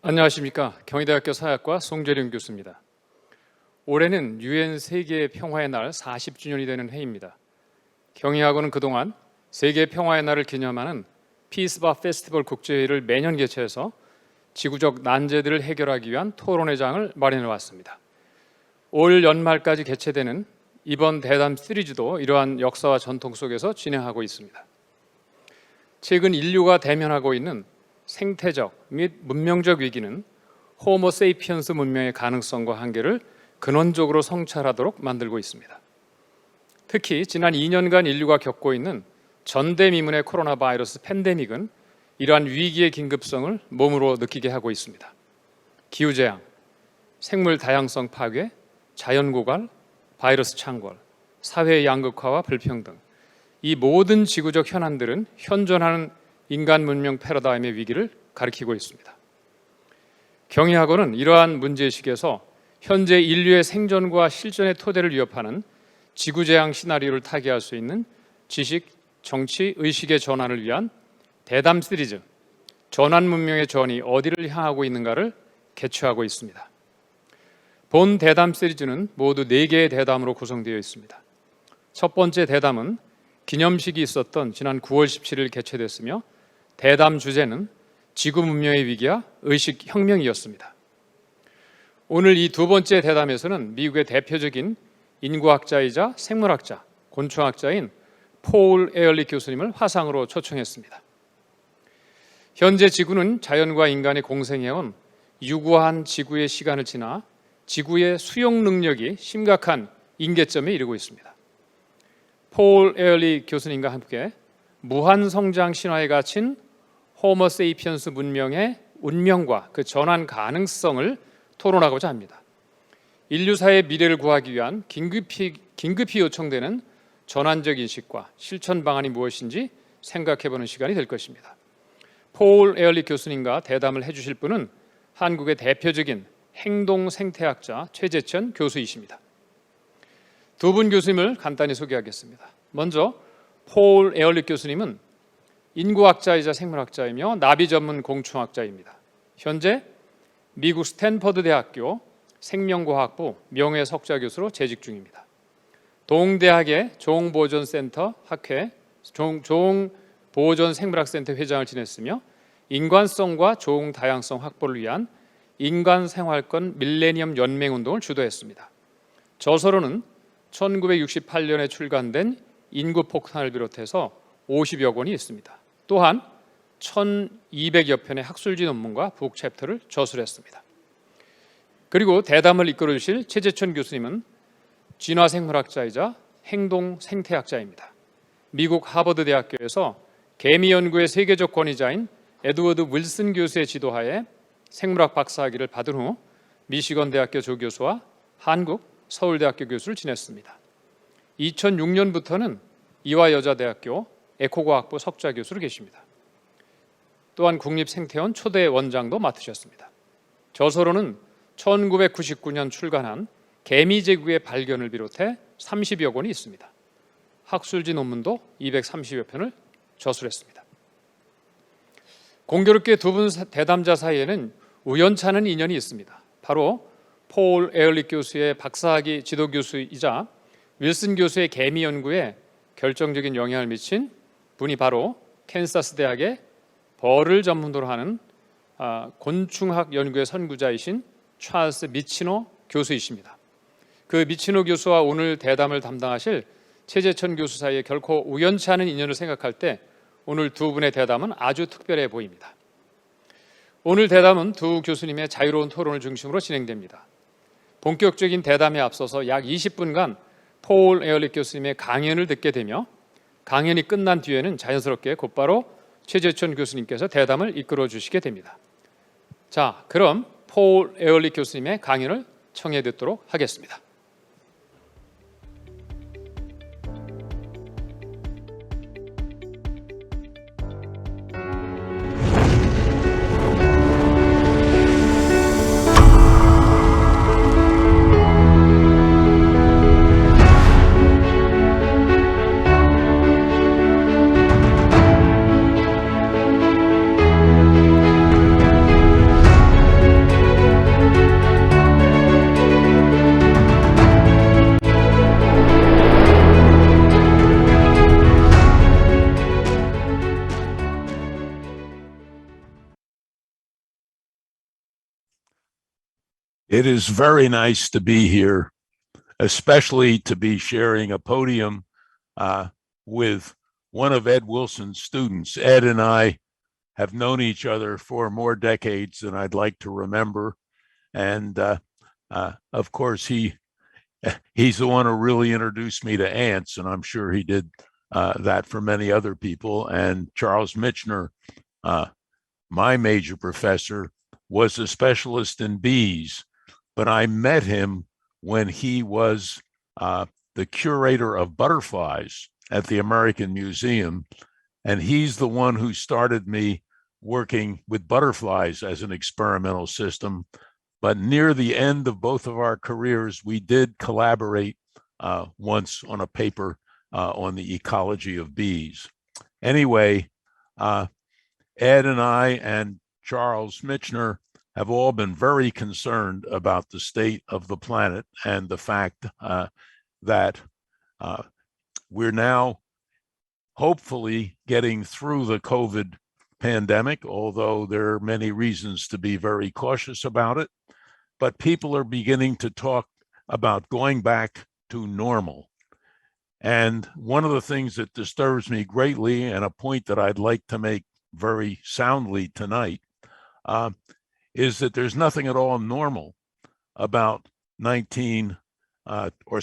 안녕하십니까. 경희대학교 사학과 송재룡 교수입니다. 올해는 UN 세계평화의 날 40주년이 되는 해입니다. 경희학원은 그동안 세계평화의 날을 기념하는 피스바 페스티벌 국제회의를 매년 개최해서 지구적 난제들을 해결하기 위한 토론회 장을 마련해 왔습니다. 올 연말까지 개최되는 이번 대담 시리즈도 이러한 역사와 전통 속에서 진행하고 있습니다. 최근 인류가 대면하고 있는 생태적 및 문명적 위기는 호모 세이피엔스 문명의 가능성과 한계를 근원적으로 성찰하도록 만들고 있습니다. 특히 지난 2년간 인류가 겪고 있는 전대미문의 코로나 바이러스 팬데믹은 이러한 위기의 긴급성을 몸으로 느끼게 하고 있습니다. 기후재앙, 생물 다양성 파괴, 자연고갈, 바이러스 창궐, 사회 양극화와 불평등, 이 모든 지구적 현안들은 현존하는 인간 문명 패러다임의 위기를 가리키고 있습니다. 경희학원은 이러한 문제의식에서 현재 인류의 생존과 실존의 토대를 위협하는 지구재앙 시나리오를 타개할 수 있는 지식, 정치, 의식의 전환을 위한 대담 시리즈 전환 문명의 전이 어디를 향하고 있는가를 개최하고 있습니다. 본 대담 시리즈는 모두 4개의 대담으로 구성되어 있습니다. 첫 번째 대담은 기념식이 있었던 지난 9월 17일 개최됐으며 대담 주제는 지구 문명의 위기와 의식혁명이었습니다. 오늘 이 두 번째 대담에서는 미국의 대표적인 인구학자이자 생물학자, 곤충학자인 폴 에얼리 교수님을 화상으로 초청했습니다. 현재 지구는 자연과 인간이 공생해온 유구한 지구의 시간을 지나 지구의 수용 능력이 심각한 임계점에 이르고 있습니다. 폴 에얼리 교수님과 함께 무한 성장 신화에 갇힌 호모 세이피엔스 문명의 운명과 그 전환 가능성을 토론하고자 합니다. 인류사의 미래를 구하기 위한 긴급히 요청되는 전환적 인식과 실천 방안이 무엇인지 생각해보는 시간이 될 것입니다. 폴 에얼리 교수님과 대담을 해주실 분은 한국의 대표적인 행동 생태학자 최재천 교수이십니다. 두 분 교수님을 간단히 소개하겠습니다. 먼저 폴 에얼리 교수님은 인구학자이자 생물학자이며 나비 전문 공충학자입니다. 현재 미국 스탠퍼드대학교 생명과학부 명예석좌교수로 재직 중입니다. 동대학의 종보존센터 학회 종보존생물학센터 회장을 지냈으며 인간성과 종다양성 확보를 위한 인간생활권 밀레니엄 연맹운동을 주도했습니다. 저서로는 1968년에 출간된 인구폭탄을 비롯해서 50여 권이 있습니다. 또한 1200여 편의 학술지 논문과 북 챕터를 저술했습니다. 그리고 대담을 이끌어 주실 최재천 교수님은 진화생물학자이자 행동생태학자입니다. 미국 하버드대학교에서 개미 연구의 세계적 권위자인 에드워드 윌슨 교수의 지도하에 생물학 박사학위를 받은 후 미시건 대학교 조교수와 한국 서울대학교 교수를 지냈습니다. 2006년부터는 이화여자대학교 에코과학부 석좌교수로 계십니다. 또한 국립생태원 초대 원장도 맡으셨습니다. 저서로는 1999년 출간한 개미제국의 발견을 비롯해 30여 권이 있습니다. 학술지 논문도 230여 편을 저술했습니다. 공교롭게 두 분 대담자 사이에는 우연찮은 인연이 있습니다. 바로 폴 에얼리 교수의 박사학위 지도교수이자 윌슨 교수의 개미 연구에 결정적인 영향을 미친 분이 바로 캔사스 대학의 벌을 전문으로 하는 곤충학 연구의 선구자이신 찰스 미치노 교수이십니다. 그 미치노 교수와 오늘 대담을 담당하실 최재천 교수 사이에 결코 우연치 않은 인연을 생각할 때 오늘 두 분의 대담은 아주 특별해 보입니다. 오늘 대담은 두 교수님의 자유로운 토론을 중심으로 진행됩니다. 본격적인 대담에 앞서서 약 20분간 폴 에얼리 교수님의 강연을 듣게 되며 강연이 끝난 뒤에는 자연스럽게 곧바로 최재천 교수님께서 대담을 이끌어 주시게 됩니다. 자, 그럼 폴 에얼리 교수님의 강연을 청해 듣도록 하겠습니다. It is very nice to be here, especially to be sharing a podium with one of Ed Wilson's students. Ed and I have known each other for more decades than I'd like to remember. And of course, he's the one who really introduced me to ants, and I'm sure he did that for many other people. And Charles Michener, my major professor, was a specialist in bees, but I met him when he was the curator of butterflies at the American Museum. And he's the one who started me working with butterflies as an experimental system. But near the end of both of our careers, we did collaborate once on a paper on the ecology of bees. Anyway, Ed and I and Charles Michener have all been very concerned about the state of the planet and the fact that we're now hopefully getting through the COVID pandemic, although there are many reasons to be very cautious about it. But people are beginning to talk about going back to normal. And one of the things that disturbs me greatly, and a point that I'd like to make very soundly tonight, is that there's nothing at all normal about 2019 or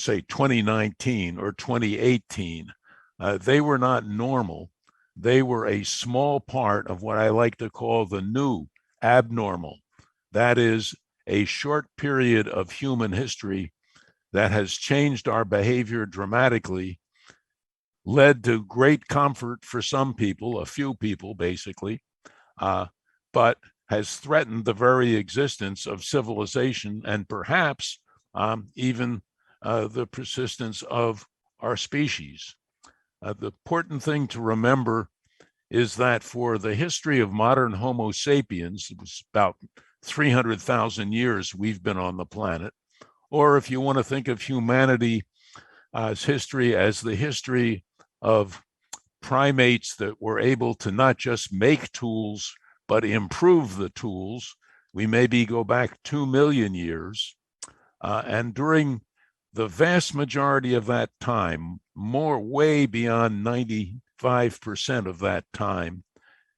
2018. They were not normal. They were a small part of what I like to call the new abnormal. That is a short period of human history that has changed our behavior dramatically, led to great comfort for some people, a few people basically, but has threatened the very existence of civilization and perhaps even the persistence of our species. The important thing to remember is that for the history of modern Homo sapiens, it was about 300,000 years we've been on the planet, or if you want to think of humanity's history as the history of primates that were able to not just make tools, but improve the tools, we maybe go back 2 million years. And during the vast majority of that time, way beyond 95% of that time,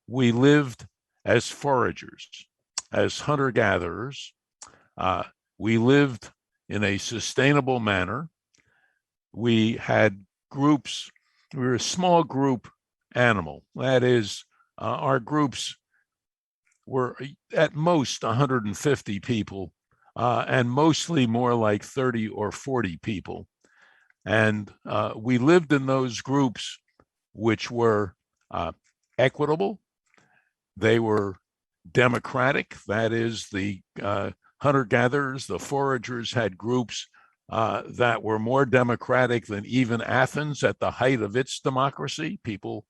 we lived as foragers, as hunter-gatherers. We lived in a sustainable manner. We had groups. We were a small group animal. That is, our groups were at most 150 people, and mostly more like 30 or 40 people. And we lived in those groups which were equitable. They were democratic. That is, the hunter-gatherers, the foragers had groups that were more democratic than even Athens at the height of its democracy. People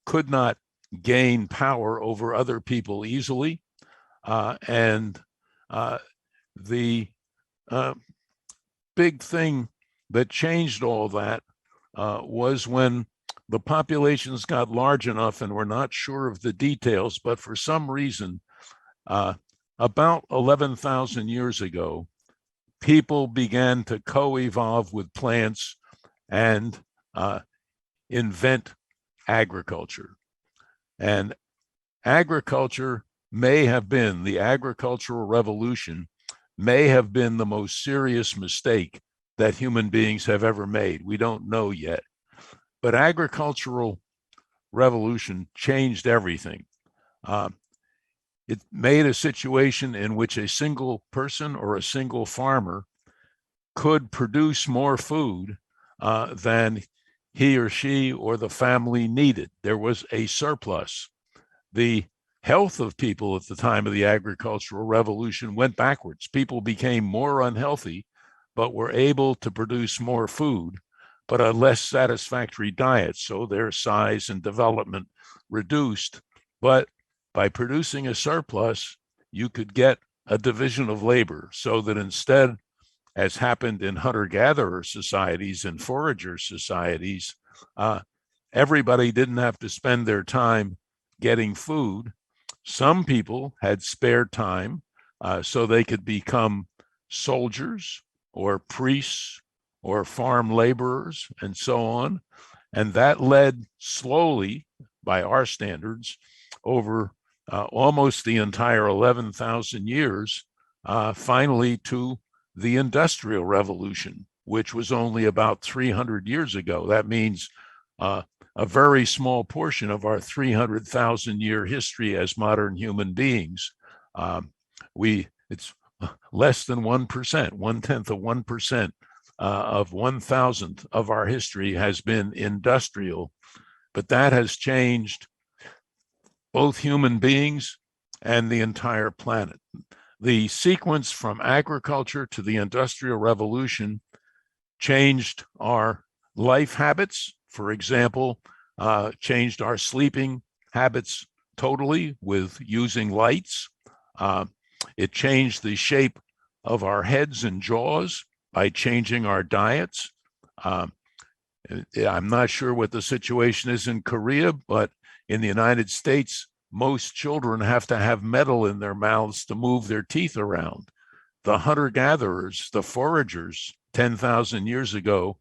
could not gain power over other people easily. And the big thing that changed all that was when the populations got large enough, and we're not sure of the details, but for some reason, about 11,000 years ago, people began to co-evolve with plants and invent agriculture. And agriculture may have been, the agricultural revolution may have been the most serious mistake that human beings have ever made. We don't know yet. But agricultural revolution changed everything. It made a situation in which a single person or a single farmer could produce more food than he or she or the family needed. There was a surplus. The health of people at the time of the agricultural revolution went backwards. People became more unhealthy, but were able to produce more food, but a less satisfactory diet. So their size and development reduced. But by producing a surplus, you could get a division of labor, so that instead, as happened in hunter-gatherer societies and forager societies, everybody didn't have to spend their time getting food. Some people had spare time, so they could become soldiers or priests or farm laborers and so on. And that led slowly, by our standards, over almost the entire 11,000 years, finally to the Industrial Revolution, which was only about 300 years ago. That means a very small portion of our 300,000-year history as modern human beings. It's less than 1%, 1/10 of 1% of 1,000th of our history has been industrial, but that has changed both human beings and the entire planet. The sequence from agriculture to the Industrial Revolution changed our life habits. For example, changed our sleeping habits totally with using lights. It changed the shape of our heads and jaws by changing our diets. I'm not sure what the situation is in Korea, but in the United States, most children have to have metal in their mouths to move their teeth around. The hunter-gatherers, the foragers, 10,000 years ago,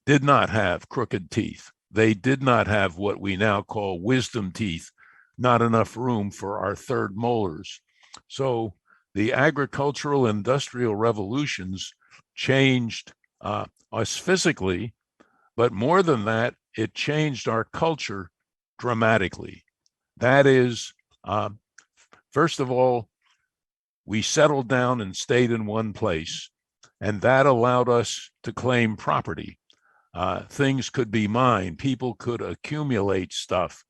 did not have crooked teeth. They did not have what we now call wisdom teeth, not enough room for our third molars. So the agricultural industrial revolutions changed us physically, but more than that, it changed our culture dramatically. That is, first of all, we settled down and stayed in one place, and that allowed us to claim property. Things could be mine. People could accumulate stuff.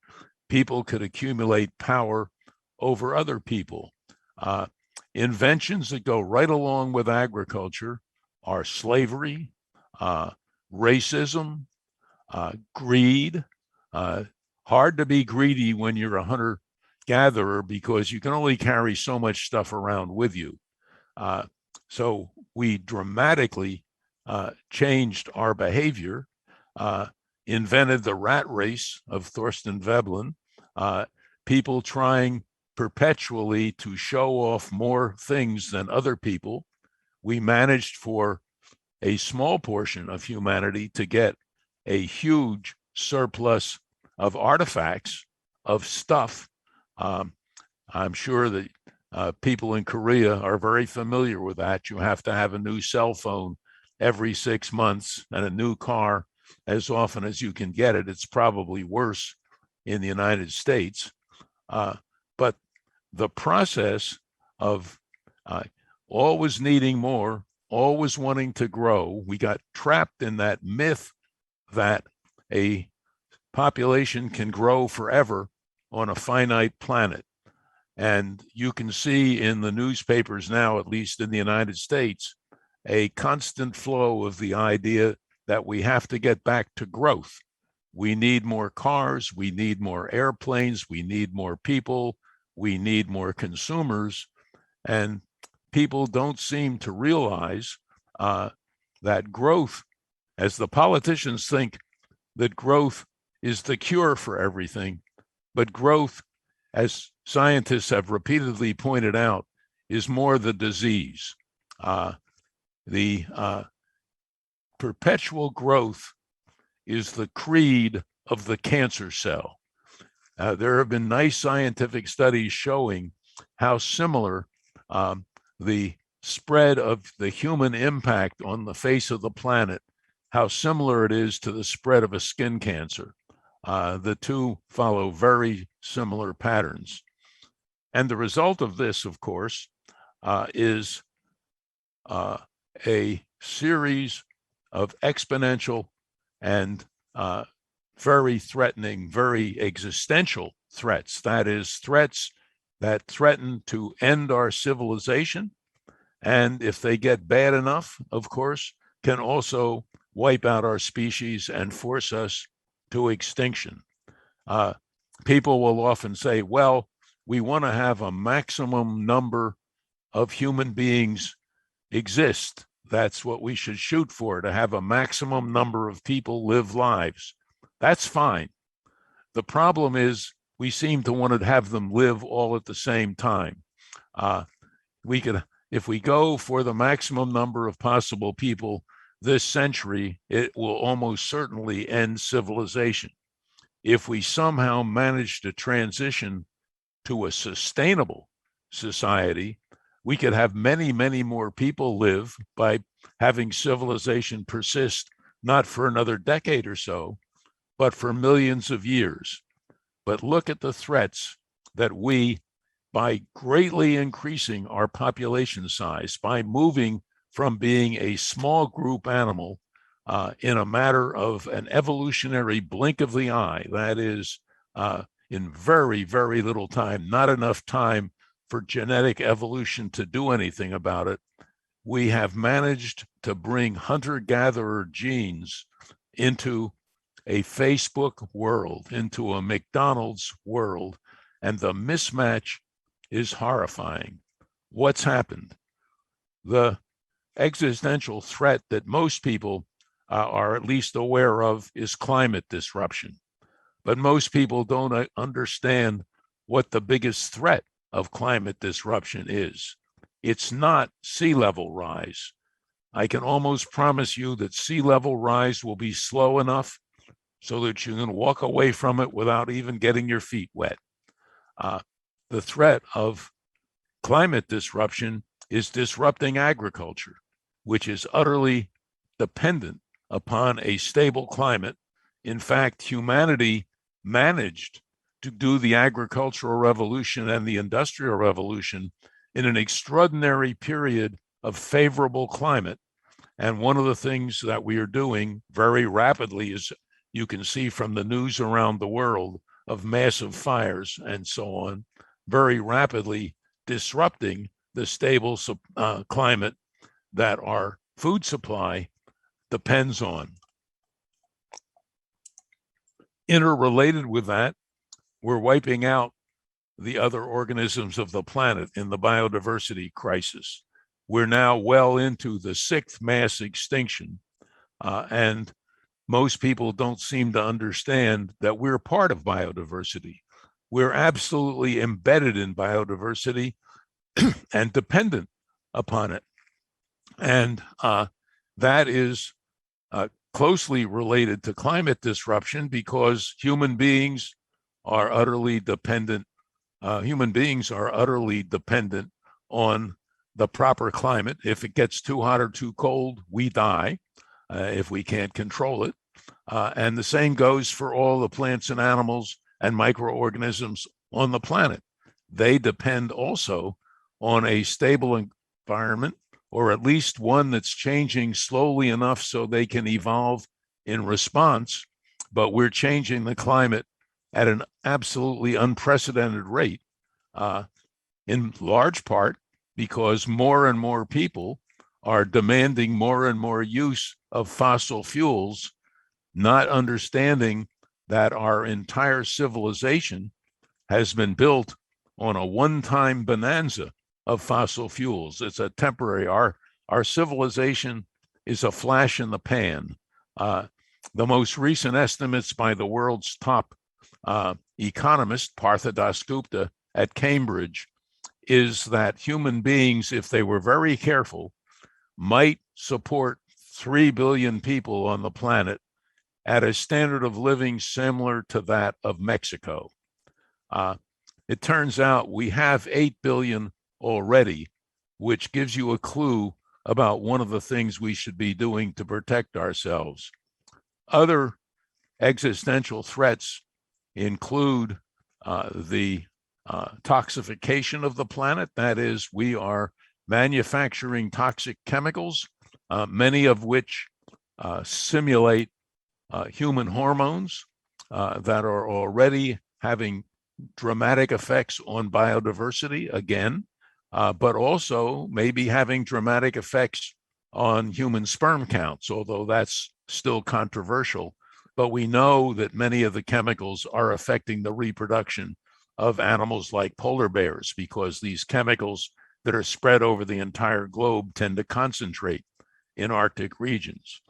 People could accumulate power over other people. Inventions that go right along with agriculture are slavery, racism, greed. Hard to be greedy when you're a hunter-gatherer because you can only carry so much stuff around with you. So we dramatically changed our behavior, invented the rat race of Thorstein Veblen, people trying perpetually to show off more things than other people. We managed for a small portion of humanity to get a huge surplus of artifacts, of stuff. I'm sure that people in Korea are very familiar with that. You have to have a new cell phone every 6 months and a new car as often as you can get it. It's probably worse in the United States. But the process of always needing more, always wanting to grow, we got trapped in that myth that a population can grow forever on a finite planet. And you can see in the newspapers now, at least in the United States, a constant flow of the idea that we have to get back to growth. We need more cars, we need more airplanes, we need more people, we need more consumers. And people don't seem to realize that growth, as the politicians think that growth is the cure for everything, but growth, as scientists have repeatedly pointed out, is more the disease. The perpetual growth is the creed of the cancer cell. There have been nice scientific studies showing how similar the spread of the human impact on the face of the planet, how similar it is to the spread of a skin cancer. The two follow very similar patterns. And the result of this, of course, is a series of exponential and very threatening, very existential threats. That is, threats that threaten to end our civilization. And if they get bad enough, of course, can also wipe out our species and force us to extinction. People will often say, well, we want to have a maximum number of human beings exist. That's what we should shoot for, to have a maximum number of people live lives. That's fine. The problem is we seem to want to have them live all at the same time. if we go for the maximum number of possible people this century, it will almost certainly end civilization. If we somehow manage to transition to a sustainable society, we could have many, many more people live by having civilization persist, not for another decade or so, but for millions of years. But look at the threats that we, by greatly increasing our population size, by moving from being a small group animal in a matter of an evolutionary blink of the eye, that is, in very, very little time, not enough time for genetic evolution to do anything about it, we have managed to bring hunter-gatherer genes into a Facebook world, into a McDonald's world, and the mismatch is horrifying. What's happened? The existential threat that most people are at least aware of is climate disruption. But most people don't understand what the biggest threat of climate disruption is. It's not sea level rise. I can almost promise you that sea level rise will be slow enough so that you can walk away from it without even getting your feet wet. The threat of climate disruption is disrupting agriculture, which is utterly dependent upon a stable climate. In fact, humanity managed to do the agricultural revolution and the industrial revolution in an extraordinary period of favorable climate. And one of the things that we are doing very rapidly is, you can see from the news around the world of massive fires and so on, very rapidly disrupting the stable climate that our food supply depends on. Interrelated with that, we're wiping out the other organisms of the planet in the biodiversity crisis. We're now well into the 6th mass extinction, and most people don't seem to understand that we're part of biodiversity. We're absolutely embedded in biodiversity and dependent upon it. And that is closely related to climate disruption because human beings are utterly dependent. Human beings are utterly dependent on the proper climate. If it gets too hot or too cold, we die if we can't control it. And the same goes for all the plants and animals and microorganisms on the planet. They depend also on a stable environment, or at least one that's changing slowly enough so they can evolve in response. But we're changing the climate at an absolutely unprecedented rate, in large part because more and more people are demanding more and more use of fossil fuels, not understanding that our entire civilization has been built on a one-time bonanza of fossil fuels. It's a temporary, our civilization is a flash in the pan. The most recent estimates by the world's top economist, Partha Dasgupta at Cambridge, is that human beings, if they were very careful, might support 3 billion people on the planet at a standard of living similar to that of Mexico. It turns out we have 8 billion already, which gives you a clue about one of the things we should be doing to protect ourselves. Other existential threats include the toxification of the planet. That is, we are manufacturing toxic chemicals, many of which simulate human hormones that are already having dramatic effects on biodiversity, again, but also maybe having dramatic effects on human sperm counts, although that's still controversial. But we know that many of the chemicals are affecting the reproduction of animals like polar bears, because these chemicals that are spread over the entire globe tend to concentrate in Arctic regions.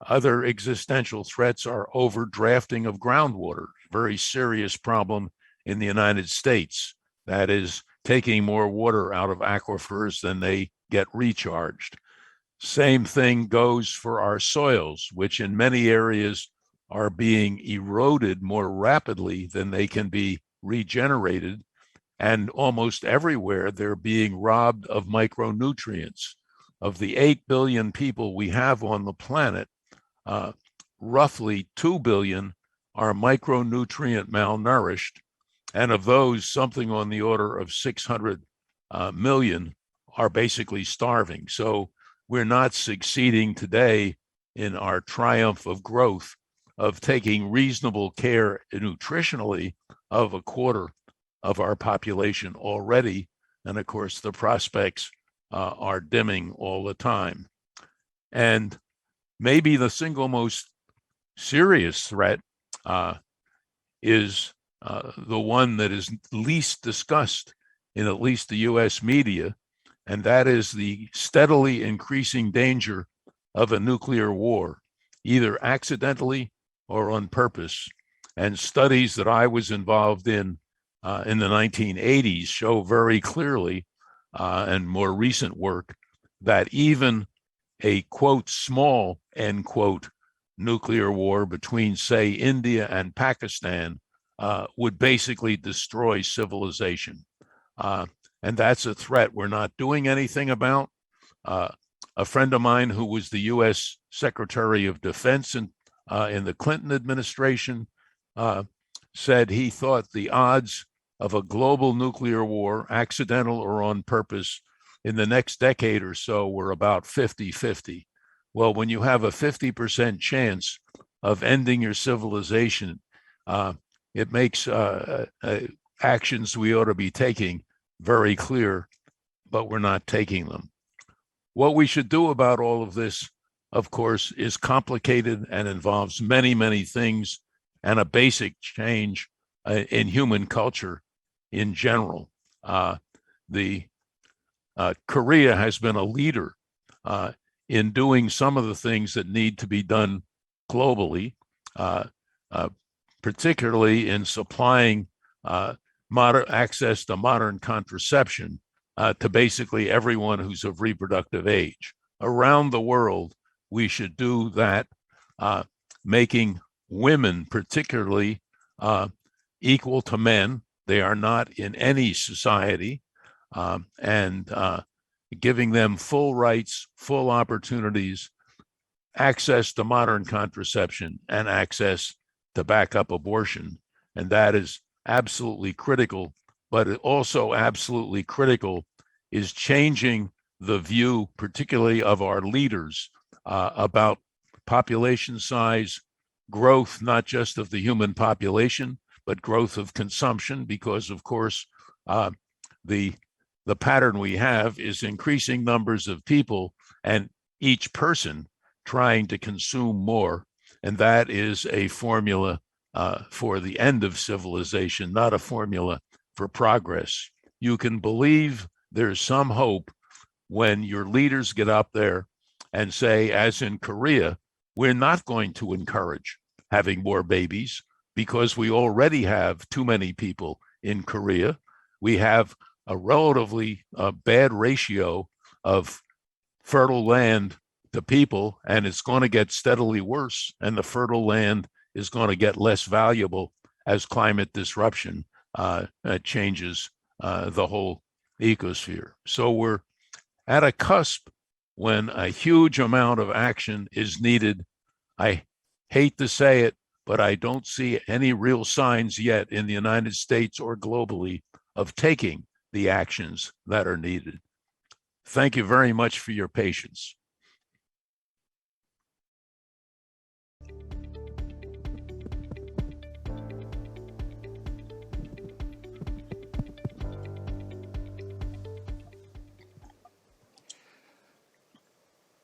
Other existential threats are overdrafting of groundwater, very serious problem in the United States. That is, taking more water out of aquifers than they get recharged. Same thing goes for our soils, which in many areas are being eroded more rapidly than they can be regenerated. And almost everywhere, they're being robbed of micronutrients. Of the 8 billion people we have on the planet, roughly 2 billion are micronutrient malnourished. And of those, something on the order of 600 million are basically starving. So we're not succeeding today in our triumph of growth of taking reasonable care nutritionally of a quarter of our population already. And of course, the prospects are dimming all the time. And maybe the single most serious threat is the one that is least discussed in at least the US media, and that is the steadily increasing danger of a nuclear war, either accidentally or on purpose. And studies that I was involved in the 1980s show very clearly, and more recent work, that even a, quote, small, end quote, nuclear war between, say, India and Pakistan would basically destroy civilization. And that's a threat we're not doing anything about. A friend of mine who was the US Secretary of Defense in the Clinton administration said he thought the odds of a global nuclear war, accidental or on purpose, in the next decade or so were about 50-50. Well, when you have a 50% chance of ending your civilization, it makes actions we ought to be taking very clear, but we're not taking them. What we should do about all of this, of course, is complicated and involves many, many things and a basic change in human culture in general. Korea has been a leader in doing some of the things that need to be done globally, particularly in supplying access to modern contraception to basically everyone who's of reproductive age. Around the world, we should do that, making women particularly equal to men. They are not in any society, and giving them full rights, full opportunities, access to modern contraception, and access to backup abortion. And that is absolutely critical, but also absolutely critical is changing the view, particularly of our leaders, about population size, growth, not just of the human population, but growth of consumption, because of course, the pattern we have is increasing numbers of people and each person trying to consume more. And that is a formula for the end of civilization, not a formula for progress. You can believe there's some hope when your leaders get up there and say, as in Korea, we're not going to encourage having more babies because we already have too many people in Korea. We have a relatively bad ratio of fertile land to people, and it's going to get steadily worse, and the fertile land is going to get less valuable as climate disruption changes the whole ecosphere. So we're at a cusp when a huge amount of action is needed. I hate to say it, but I don't see any real signs yet in the United States or globally of taking the actions that are needed. Thank you very much for your patience.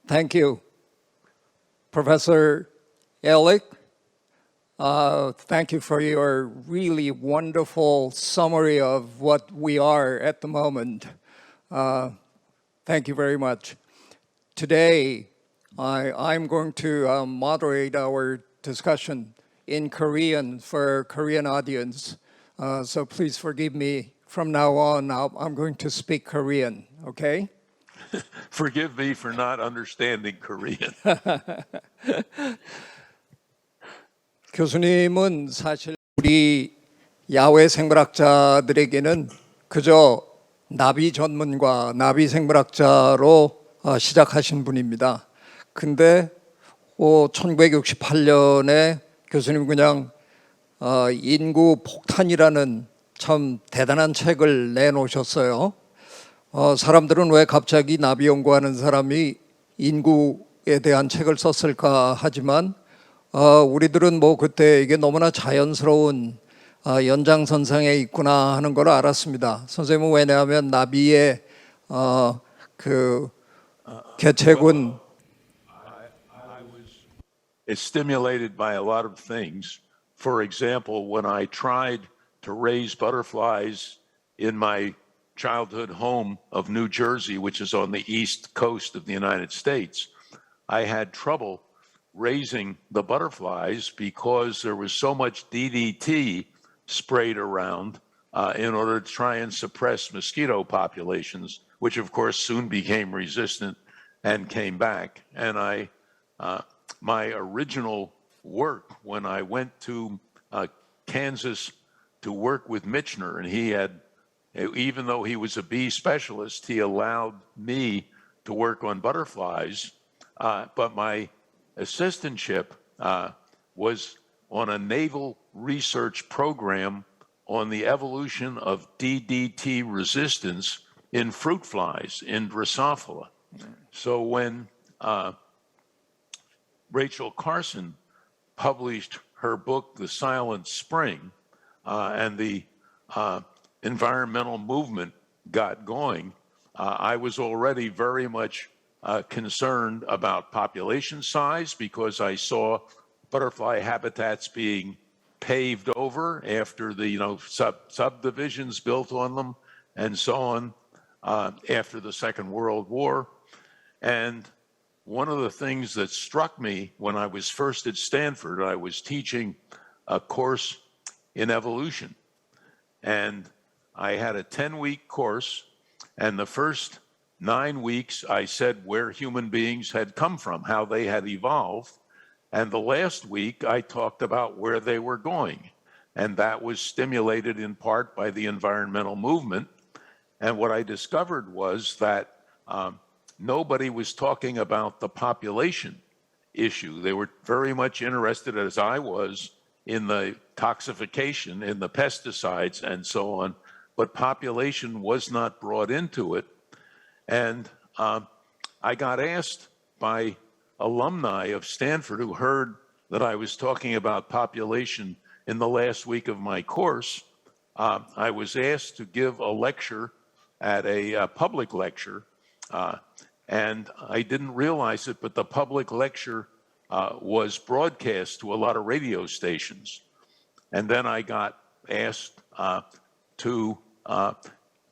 Thank you, Professor Ehrlich. Thank you for your really wonderful summary of what we are at the moment. Thank you very much. Today, I'm going to moderate our discussion in Korean for a Korean audience. So please forgive me from now on, I'm going to speak Korean, okay? Forgive me for not understanding Korean. 교수님은 사실 우리 야외 생물학자들에게는 그저 나비 전문가, 나비 생물학자로 시작하신 분입니다. 근데 1968년에 교수님 그냥 인구 폭탄이라는 참 대단한 책을 내놓으셨어요. 사람들은 왜 갑자기 나비 연구하는 사람이 인구에 대한 책을 썼을까 하지만 우리들은 뭐 그때 이게 너무나 자연스러운 연장선상에 있구나 하는 걸 알았습니다. 선생님은 왜냐하면 나비의 그 개체군 It's stimulated by a lot of things. For example, when I tried to raise butterflies in my childhood home of New Jersey, which is on the east coast of the United States, I had trouble raising the butterflies because there was so much DDT sprayed around in order to try and suppress mosquito populations, which of course soon became resistant and came back. And my original work when I went to Kansas to work with Michener, and he had, even though he was a bee specialist, he allowed me to work on butterflies, but my assistantship was on a naval research program on the evolution of DDT resistance in fruit flies in Drosophila. So when Rachel Carson published her book, The Silent Spring, and the environmental movement got going, I was already very much concerned about population size because I saw butterfly habitats being paved over after the subdivisions built on them and so on after the Second World War. And one of the things that struck me when I was first at Stanford, I was teaching a course in evolution. And I had a 10-week course, and the first 9 weeks I said where human beings had come from, how they had evolved. And the last week I talked about where they were going. And that was stimulated in part by the environmental movement. And what I discovered was that nobody was talking about the population issue. They were very much interested, as I was, in the toxification, in the pesticides and so on, but population was not brought into it. And I got asked by alumni of Stanford who heard that I was talking about population in the last week of my course. I was asked to give a lecture at a public lecture, and I didn't realize it, but the public lecture was broadcast to a lot of radio stations. And then I got asked to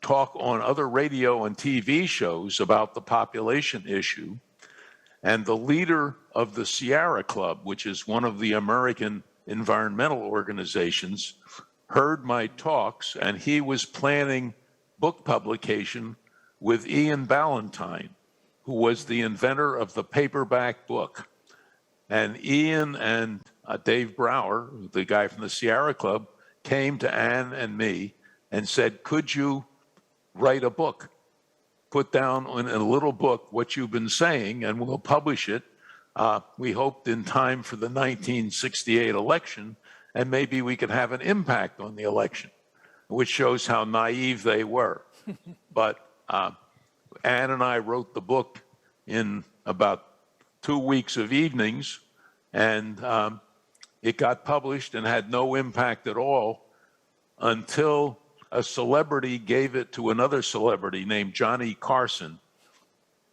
talk on other radio and TV shows about the population issue. And the leader of the Sierra Club, which is one of the American environmental organizations, heard my talks, and he was planning book publication with Ian Ballantine, who was the inventor of the paperback book. And Ian and Dave Brower, the guy from the Sierra Club, came to Anne and me and said, could you write a book? Put down in a little book what you've been saying, and we'll publish it. We hoped in time for the 1968 election, and maybe we could have an impact on the election, which shows how naive they were. But Anne and I wrote the book in about 2 weeks of evenings, and it got published and had no impact at all until a celebrity gave it to another celebrity named Johnny Carson,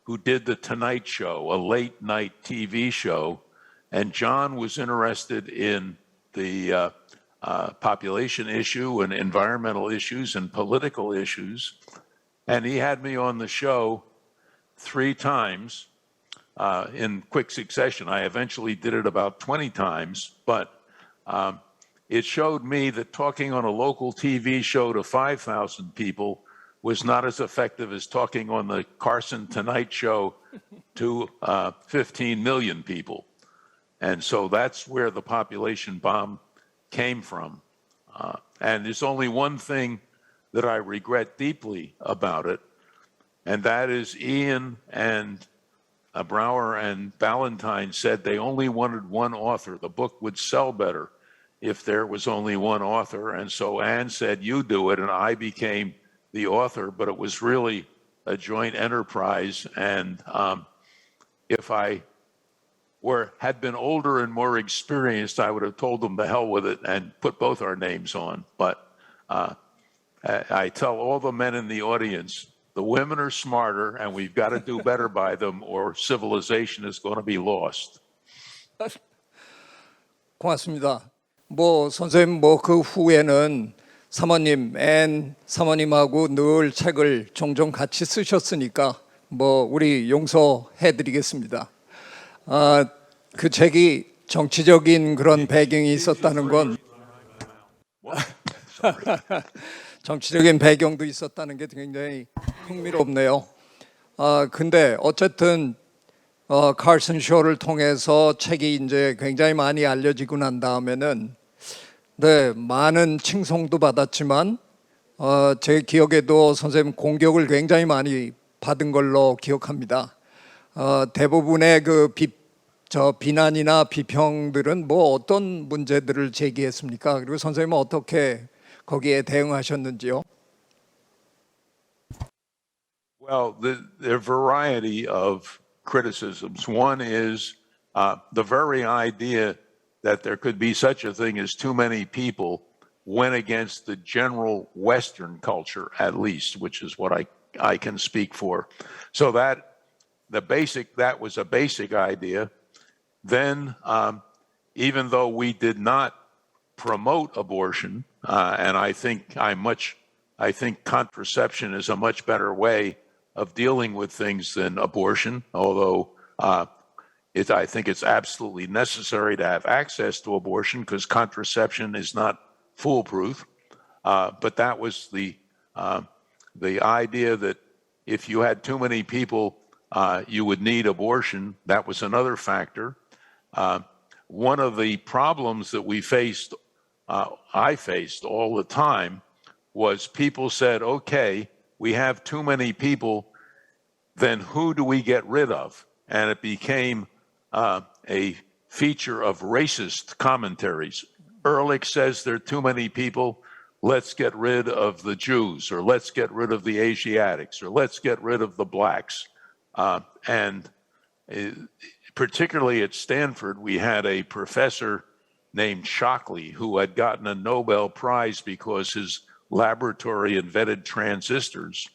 who did The Tonight Show, a late night TV show. And John was interested in the population issue and environmental issues and political issues. And he had me on the show 3 times in quick succession. I eventually did it about 20 times, but it showed me that talking on a local TV show to 5,000 people was not as effective as talking on the Carson Tonight Show to 15 million people. And so that's where the population bomb came from. And there's only one thing that I regret deeply about it, and that is Ian and Brower and Ballantyne said they only wanted one author. The book would sell better if there was only one author. And so Anne said, you do it, and I became the author, but it was really a joint enterprise. And if I had been older and more experienced, I would have told them to hell with it and put both our names on. But I tell all the men in the audience, the women are smarter, and we've got to do better by them, or civilization is going to be lost. 고맙습니다. 선생님 그 후에는 사모님, 앤 사모님하고 늘 책을 종종 같이 쓰셨으니까 우리 용서해드리겠습니다. 그 책이 정치적인 그런 배경이 있었다는 건 정치적인 배경도 있었다는 게 굉장히 흥미롭네요. 근데 어쨌든 칼슨 쇼를 통해서 책이 이제 굉장히 많이 알려지고 난 다음에는 많은 칭송도 받았지만 제 기억에도 선생님 공격을 굉장히 많이 받은 걸로 기억합니다. 대부분의 그 비난이나 비평들은 어떤 문제들을 제기했습니까? 그리고 선생님은 어떻게 거기에 대응하셨는지요? Well, there are a variety of criticisms. One is the very idea that there could be such a thing as too many people went against the general Western culture, at least, which is what I can speak for. So that was a basic idea. Then, even though we did not promote abortion, and I think contraception is a much better way of dealing with things than abortion, although I think it's absolutely necessary to have access to abortion because contraception is not foolproof. But that was the idea that if you had too many people, you would need abortion. That was another factor. One of the problems that I faced all the time was people said, okay, we have too many people, then who do we get rid of? And it became a feature of racist commentaries. Ehrlich says there are too many people, let's get rid of the Jews, or let's get rid of the Asiatics, or let's get rid of the blacks. And particularly at Stanford, we had a professor named Shockley who had gotten a Nobel Prize because his laboratory invented transistors,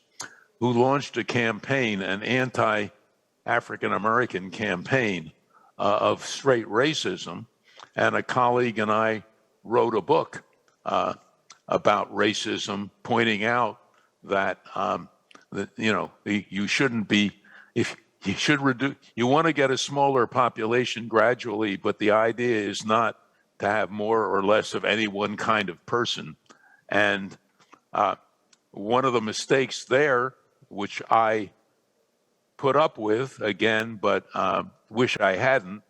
who launched a campaign, an anti-African American campaign of straight racism. And a colleague and I wrote a book about racism, pointing out that, you shouldn't be, you want to get a smaller population gradually, but the idea is not to have more or less of any one kind of person. And one of the mistakes there, which I put up with again, but wish I hadn't,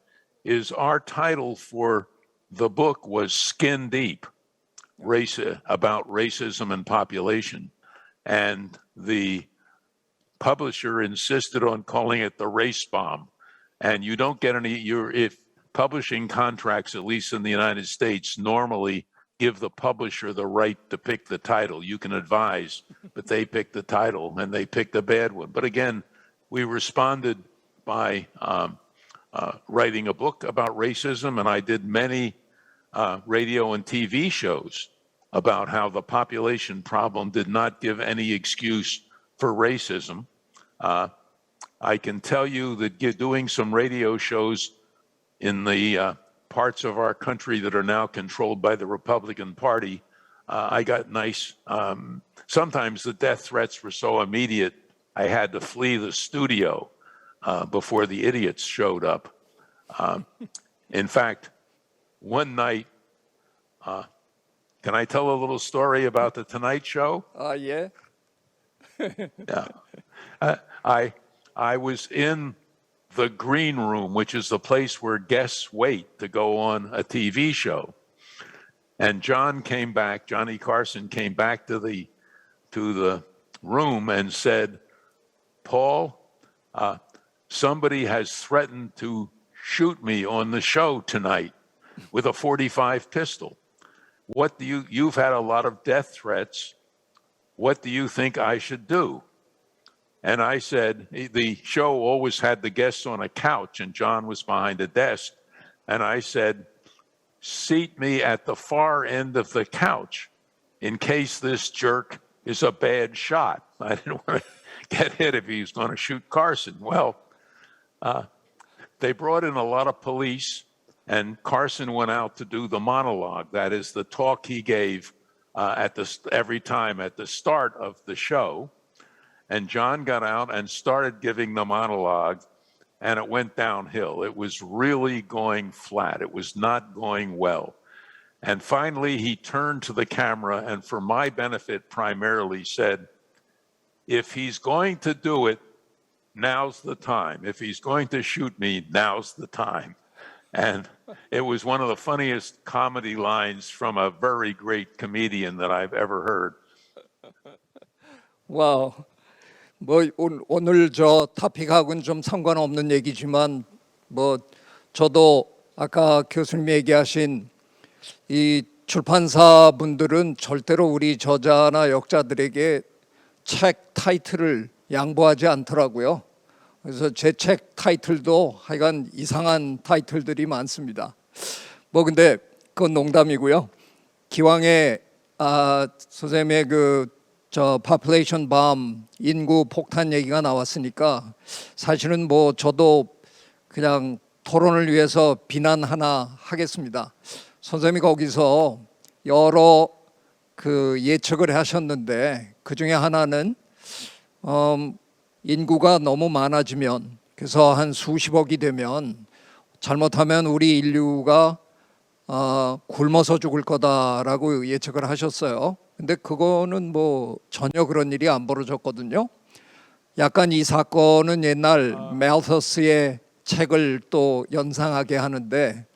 is our title for the book was Skin Deep, about racism and population. And the publisher insisted on calling it the race bomb. And you don't get if publishing contracts, at least in the United States, normally give the publisher the right to pick the title. You can advise, but they pick the title and they picked a bad one. But again, we responded by writing a book about racism, and I did many radio and TV shows about how the population problem did not give any excuse for racism. I can tell you that doing some radio shows in the parts of our country that are now controlled by the Republican Party, I got nice, sometimes the death threats were so immediate, I had to flee the studio before the idiots showed up. In fact, one night, Can I tell a little story about the Tonight Show? Yeah. Yeah. I was in the green room, which is the place where guests wait to go on a TV show. And Johnny Carson came back to the room and said, Paul, somebody has threatened to shoot me on the show tonight with a .45 pistol. You've had a lot of death threats. What do you think I should do? And I said, the show always had the guests on a couch and John was behind a desk. And I said, seat me at the far end of the couch in case this jerk is a bad shot. I didn't want to get hit if he was going to shoot Carson. Well, they brought in a lot of police, and Carson went out to do the monologue. That is the talk he gave every time at the start of the show. And John got out and started giving the monologue, and it went downhill. It was really going flat. It was not going well. And finally, he turned to the camera and, for my benefit primarily, said, if he's going to do it, now's the time. If he's going to shoot me, now's the time. And it was one of the funniest comedy lines from a very great comedian that I've ever heard. Wow. 뭐 오늘 저 토픽하고는 좀 상관없는 얘기지만 뭐 저도 아까 교수님 얘기하신 이 출판사 분들은 절대로 우리 저자나 역자들에게 책 타이틀을 양보하지 않더라고요. 그래서 제 책 타이틀도 하여간 이상한 타이틀들이 많습니다. 뭐 근데 그건 농담이고요. 기왕에 선생님의 저 population bomb 인구 폭탄 얘기가 나왔으니까 사실은 뭐 저도 그냥 토론을 위해서 비난 하나 하겠습니다. 선생님이 거기서 여러 예측을 하셨는데 그 중에 하나는 인구가 너무 많아지면 그래서 한 수십억이 되면 잘못하면 우리 인류가 굶어서 죽을 거다라고 예측을 하셨어요. 근데 그거는 뭐 전혀 그런 일이 안 벌어졌거든요. 약간 이 사건은 옛날 멜서스의 책을 또 연상하게 하는데,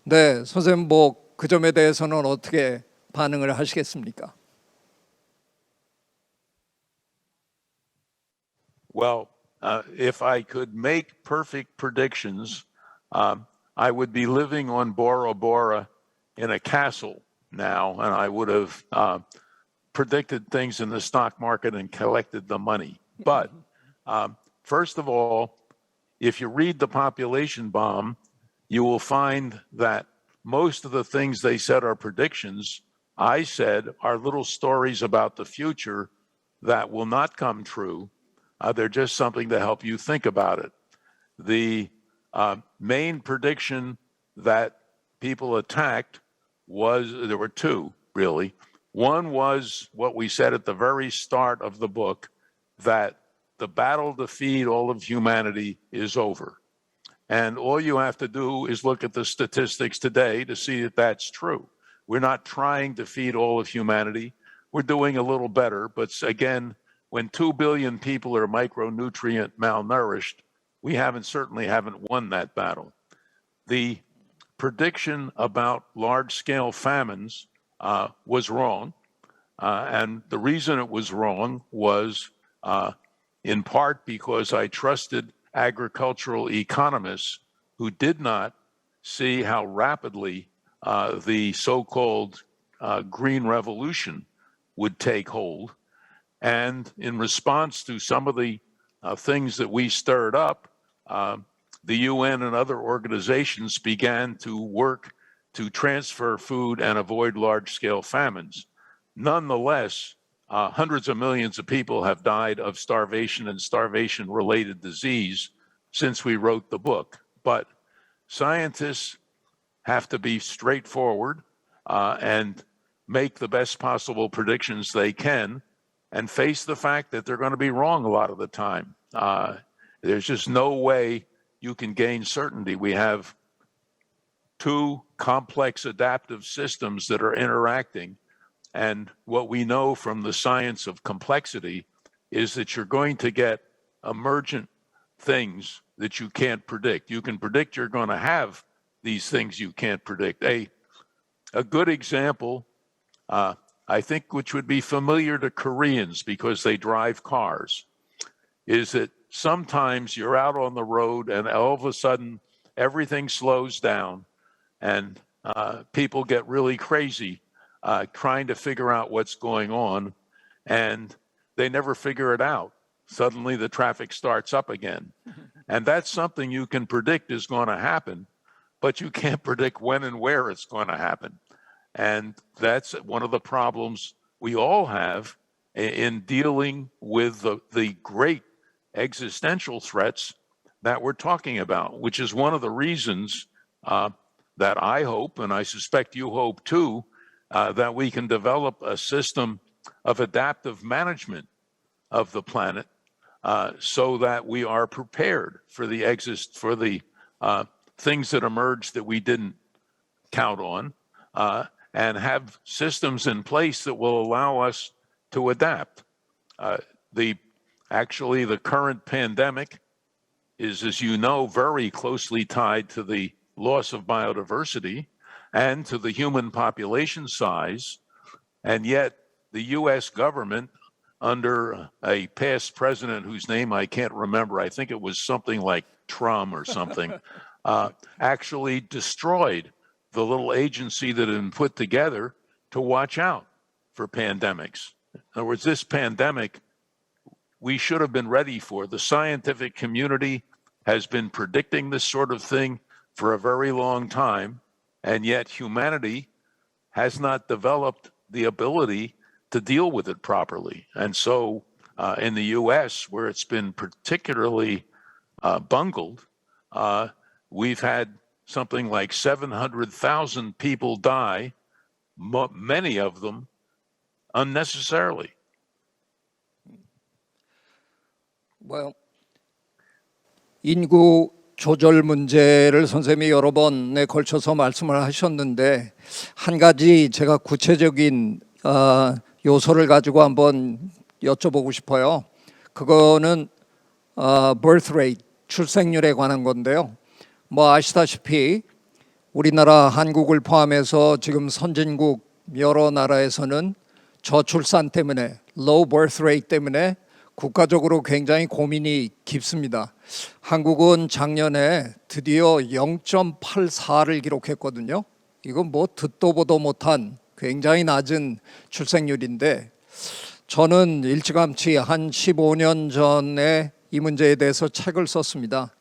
네, 선생님 뭐 그 점에 대해서는 어떻게 반응을 하시겠습니까? Well, if I could make perfect predictions, I would be living on Bora Bora in a castle now, and I would have predicted things in the stock market and collected the money. But first of all, if you read The Population Bomb, you will find that most of the things they said are predictions, I said are little stories about the future that will not come true. They're just something to help you think about it. The main prediction that people attacked there were two, really. One was what we said at the very start of the book, that the battle to feed all of humanity is over. And all you have to do is look at the statistics today to see that that's true. We're not trying to feed all of humanity. We're doing a little better. But again, when 2 billion people are micronutrient malnourished, we certainly haven't won that battle. The prediction about large-scale famines was wrong. And the reason it was wrong was in part because I trusted agricultural economists who did not see how rapidly the so-called Green Revolution would take hold. And in response to some of the things that we stirred up, the UN and other organizations began to work to transfer food and avoid large-scale famines. Nonetheless, hundreds of millions of people have died of starvation and starvation-related disease since we wrote the book. But scientists have to be straightforward and make the best possible predictions they can and face the fact that they're going to be wrong a lot of the time. There's just no way you can gain certainty. We have two complex adaptive systems that are interacting, And what we know from the science of complexity is that you're going to get emergent things that you can't predict. You can predict you're going to have these things you can't predict. A good example, I think, which would be familiar to Koreans because they drive cars, is that sometimes you're out on the road and all of a sudden everything slows down and people get really crazy trying to figure out what's going on, and they never figure it out. Suddenly the traffic starts up again. And that's something you can predict is going to happen, but you can't predict when and where it's going to happen. And that's one of the problems we all have in dealing with the great existential threats that we're talking about, which is one of the reasons that I hope, and I suspect you hope too, that we can develop a system of adaptive management of the planet so that we are prepared for the things that emerge that we didn't count on, and have systems in place that will allow us to adapt. The current pandemic is, as you know, very closely tied to the loss of biodiversity and to the human population size, and yet the U.S. government, under a past president whose name I can't remember, I think it was something like Trump or something, actually destroyed the little agency that had been put together to watch out for pandemics. In other words, this pandemic we should have been ready for. The scientific community has been predicting this sort of thing for a very long time, and yet humanity has not developed the ability to deal with it properly. And so in the US, where it's been particularly bungled, we've had something like 700,000 people die, many of them unnecessarily. Well, 인구 조절 문제를 선생님이 여러 번에 걸쳐서 말씀을 하셨는데, 한 가지 제가 구체적인 요소를 가지고 한번 여쭤보고 싶어요. 그거는 birth rate, 출생률에 관한 건데요. 뭐 아시다시피 우리나라 한국을 포함해서 지금 선진국 여러 나라에서는 저출산 때문에, low birth rate 때문에 국가적으로 굉장히 고민이 깊습니다. 한국은 작년에 드디어 0.84를 기록했거든요. 이건 뭐 듣도 보도 못한 굉장히 낮은 출생률인데, 저는 일찌감치 한 15년 전에 이 문제에 대해서 책을 썼습니다.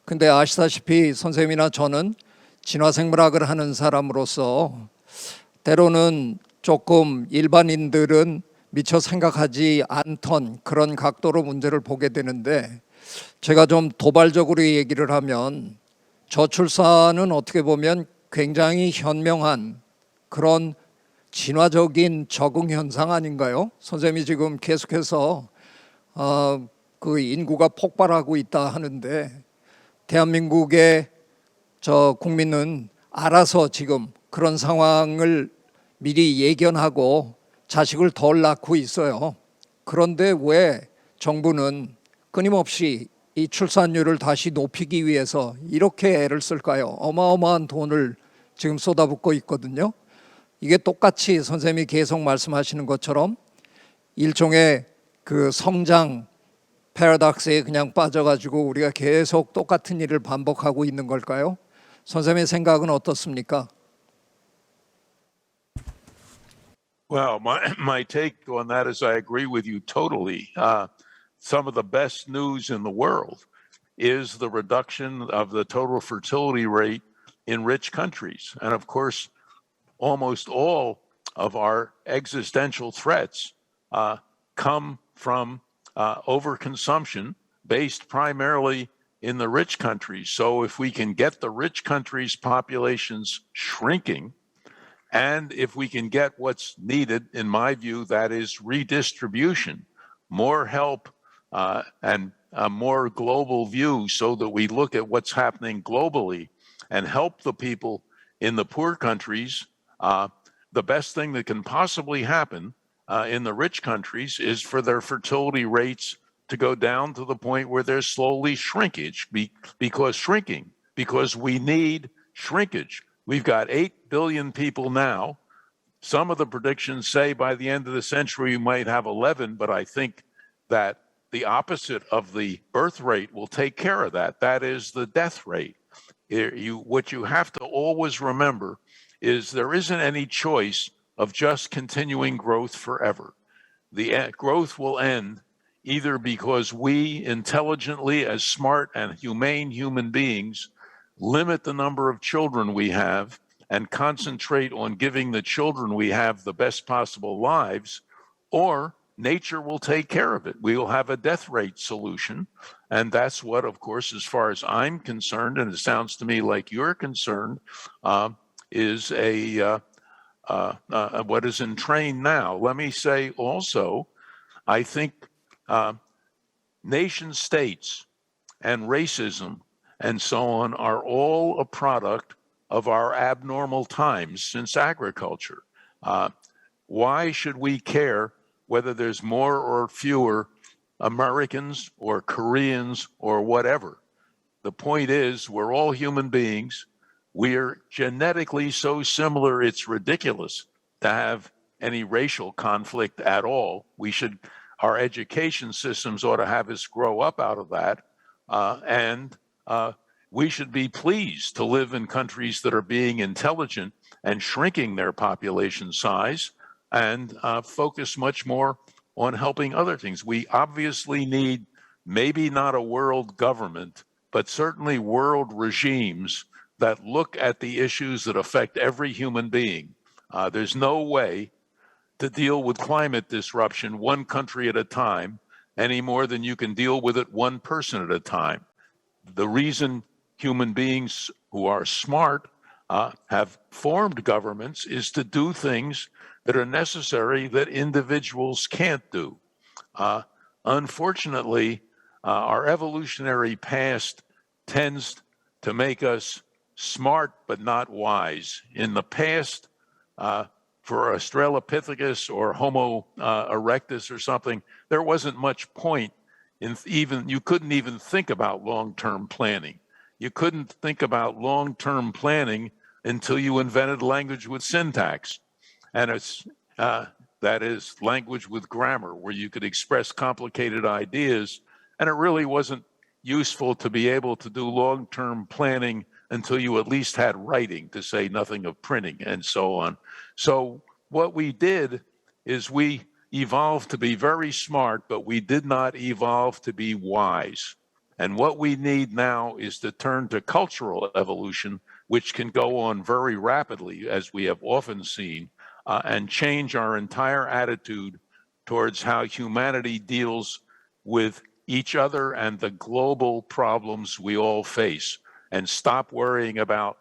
근데 아시다시피 선생님이나 저는 진화생물학을 하는 사람으로서 때로는 조금 일반인들은 미처 생각하지 않던 그런 각도로 문제를 보게 되는데, 제가 좀 도발적으로 얘기를 하면 저출산은 어떻게 보면 굉장히 현명한 그런 진화적인 적응 현상 아닌가요? 선생님이 지금 계속해서 그 인구가 폭발하고 있다 하는데, 대한민국의 저 국민은 알아서 지금 그런 상황을 미리 예견하고 자식을 덜 낳고 있어요. 그런데 왜 정부는 끊임없이 이 출산율을 다시 높이기 위해서 이렇게 애를 쓸까요? 어마어마한 돈을 지금 쏟아붓고 있거든요. 이게 똑같이 선생님이 계속 말씀하시는 것처럼 일종의 그 성장 패러독스에 그냥 빠져가지고 우리가 계속 똑같은 일을 반복하고 있는 걸까요? 선생님의 생각은 어떻습니까? Well, my take on that is I agree with you totally. Some of the best news in the world is the reduction of the total fertility rate in rich countries. And of course, almost all of our existential threats come from overconsumption based primarily in the rich countries. So if we can get the rich countries' populations shrinking, and if we can get what's needed, in my view, that is redistribution, more help and a more global view so that we look at what's happening globally and help the people in the poor countries, the best thing that can possibly happen in the rich countries is for their fertility rates to go down to the point where they're slowly shrinkage because we need shrinkage. We've got 8 billion people now. Some of the predictions say by the end of the century, we might have 11, but I think that the opposite of the birth rate will take care of that. That is the death rate. What you have to always remember is there isn't any choice of just continuing growth forever. The growth will end either because we intelligently, as smart and humane human beings, limit the number of children we have and concentrate on giving the children we have the best possible lives, or nature will take care of it. We will have a death rate solution. And that's what, of course, as far as I'm concerned, and it sounds to me like you're concerned, is what is in train now. Let me say also, I think nation states and racism and so on are all a product of our abnormal times since agriculture. Why should we care whether there's more or fewer Americans or Koreans or whatever? The point is, we're all human beings. We're genetically so similar, it's ridiculous to have any racial conflict at all. Our education systems ought to have us grow up out of that. And we should be pleased to live in countries that are being intelligent and shrinking their population size and focus much more on helping other things. We obviously need maybe not a world government, but certainly world regimes that look at the issues that affect every human being. There's no way to deal with climate disruption one country at a time any more than you can deal with it one person at a time. The reason human beings who are smart have formed governments is to do things that are necessary that individuals can't do. Unfortunately, our evolutionary past tends to make us smart but not wise. In the past, for Australopithecus or Homo erectus or something, there wasn't much point in you couldn't even think about long-term planning. You couldn't think about long-term planning until you invented language with syntax. And it's that is language with grammar, where you could express complicated ideas. And it really wasn't useful to be able to do long-term planning until you at least had writing, to say nothing of printing and so on. So what we did is we evolved to be very smart, but we did not evolve to be wise. And what we need now is to turn to cultural evolution, which can go on very rapidly, as we have often seen, and change our entire attitude towards how humanity deals with each other and the global problems we all face, and stop worrying about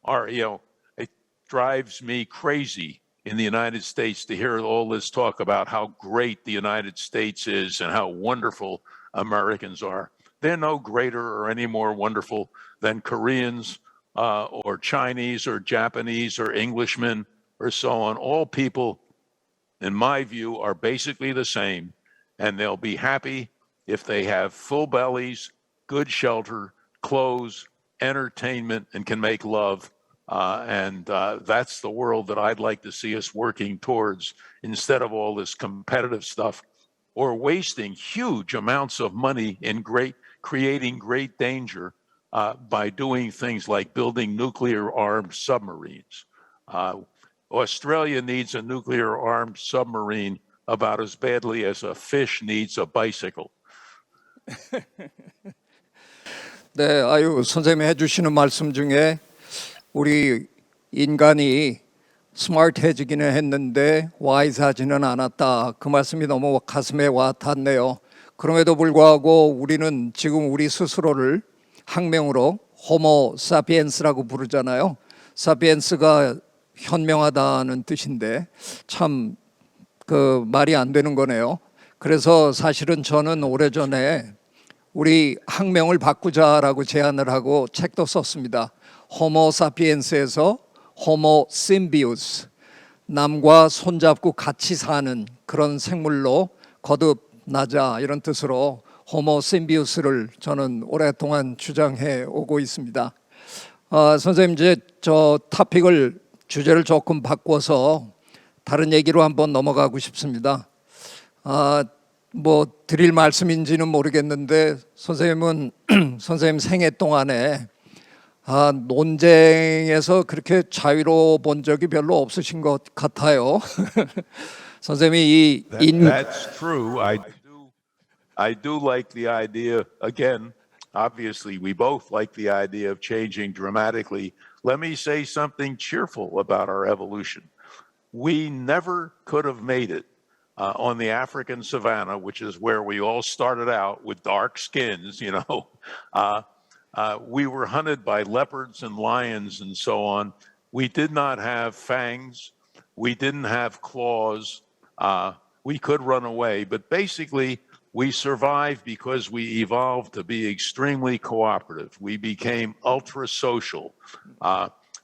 it drives me crazy in the United States to hear all this talk about how great the United States is and how wonderful Americans are. They're no greater or any more wonderful than Koreans or Chinese or Japanese or Englishmen or so on. All people, in my view, are basically the same, and they'll be happy if they have full bellies, good shelter, clothes, entertainment, and can make love. And that's the world that I'd like to see us working towards, instead of all this competitive stuff or wasting huge amounts of money in creating great danger by doing things like building nuclear-armed submarines. Australia needs a nuclear-armed submarine about as badly as a fish needs a bicycle. 네, 선생님이 해주시는 말씀 중에 우리 인간이 스마트해지기는 했는데 와이즈하지는 않았다. 그 말씀이 너무 가슴에 와 닿네요. 그럼에도 불구하고 우리는 지금 우리 스스로를 학명으로 호모 사피엔스라고 부르잖아요. 사피엔스가 현명하다는 뜻인데 참 그 말이 안 되는 거네요. 그래서 사실은 저는 오래전에 우리 학명을 바꾸자라고 제안을 하고 책도 썼습니다. 호모 사피엔스에서 호모 심비우스, 남과 손잡고 같이 사는 그런 생물로 거듭나자 이런 뜻으로 호모 심비우스를 저는 오랫동안 주장해 오고 있습니다. 선생님 이제 저 토픽을 주제를 조금 바꿔서 다른 얘기로 한번 넘어가고 싶습니다. 뭐 드릴 말씀인지는 모르겠는데 선생님은 선생님 생애 동안에 논쟁에서 그렇게 자유로워 본 적이 별로 없으신 것 같아요. 선생님이 That's true. I do like the idea, again, obviously we both like the idea of changing dramatically. Let me say something cheerful about our evolution. We never could have made it on the African savannah, which is where we all started out with dark skins, you know. We were hunted by leopards and lions and so on. We did not have fangs. We didn't have claws. We could run away, but basically we survived because we evolved to be extremely cooperative. We became ultra social.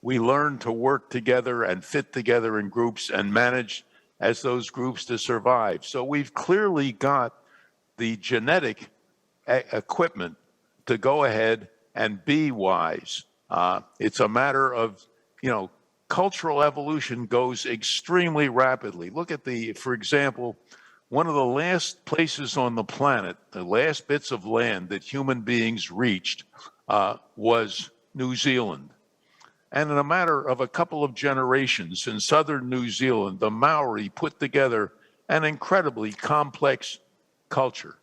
We learned to work together and fit together in groups and manage as those groups to survive. So we've clearly got the genetic equipment to go ahead and be wise. It's a matter of, cultural evolution goes extremely rapidly. Look at for example, one of the last places on the planet, the last bits of land that human beings reached was New Zealand. And in a matter of a couple of generations in southern New Zealand, the Maori put together an incredibly complex culture.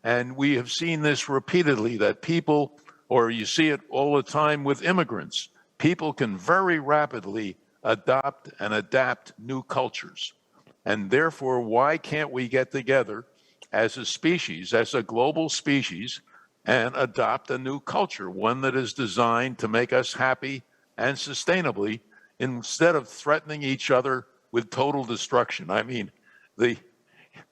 And we have seen this repeatedly, that people, or you see it all the time with immigrants, people can very rapidly adopt and adapt new cultures. And therefore, why can't we get together as a species, as a global species, and adopt a new culture, one that is designed to make us happy and sustainably, instead of threatening each other with total destruction? I mean, the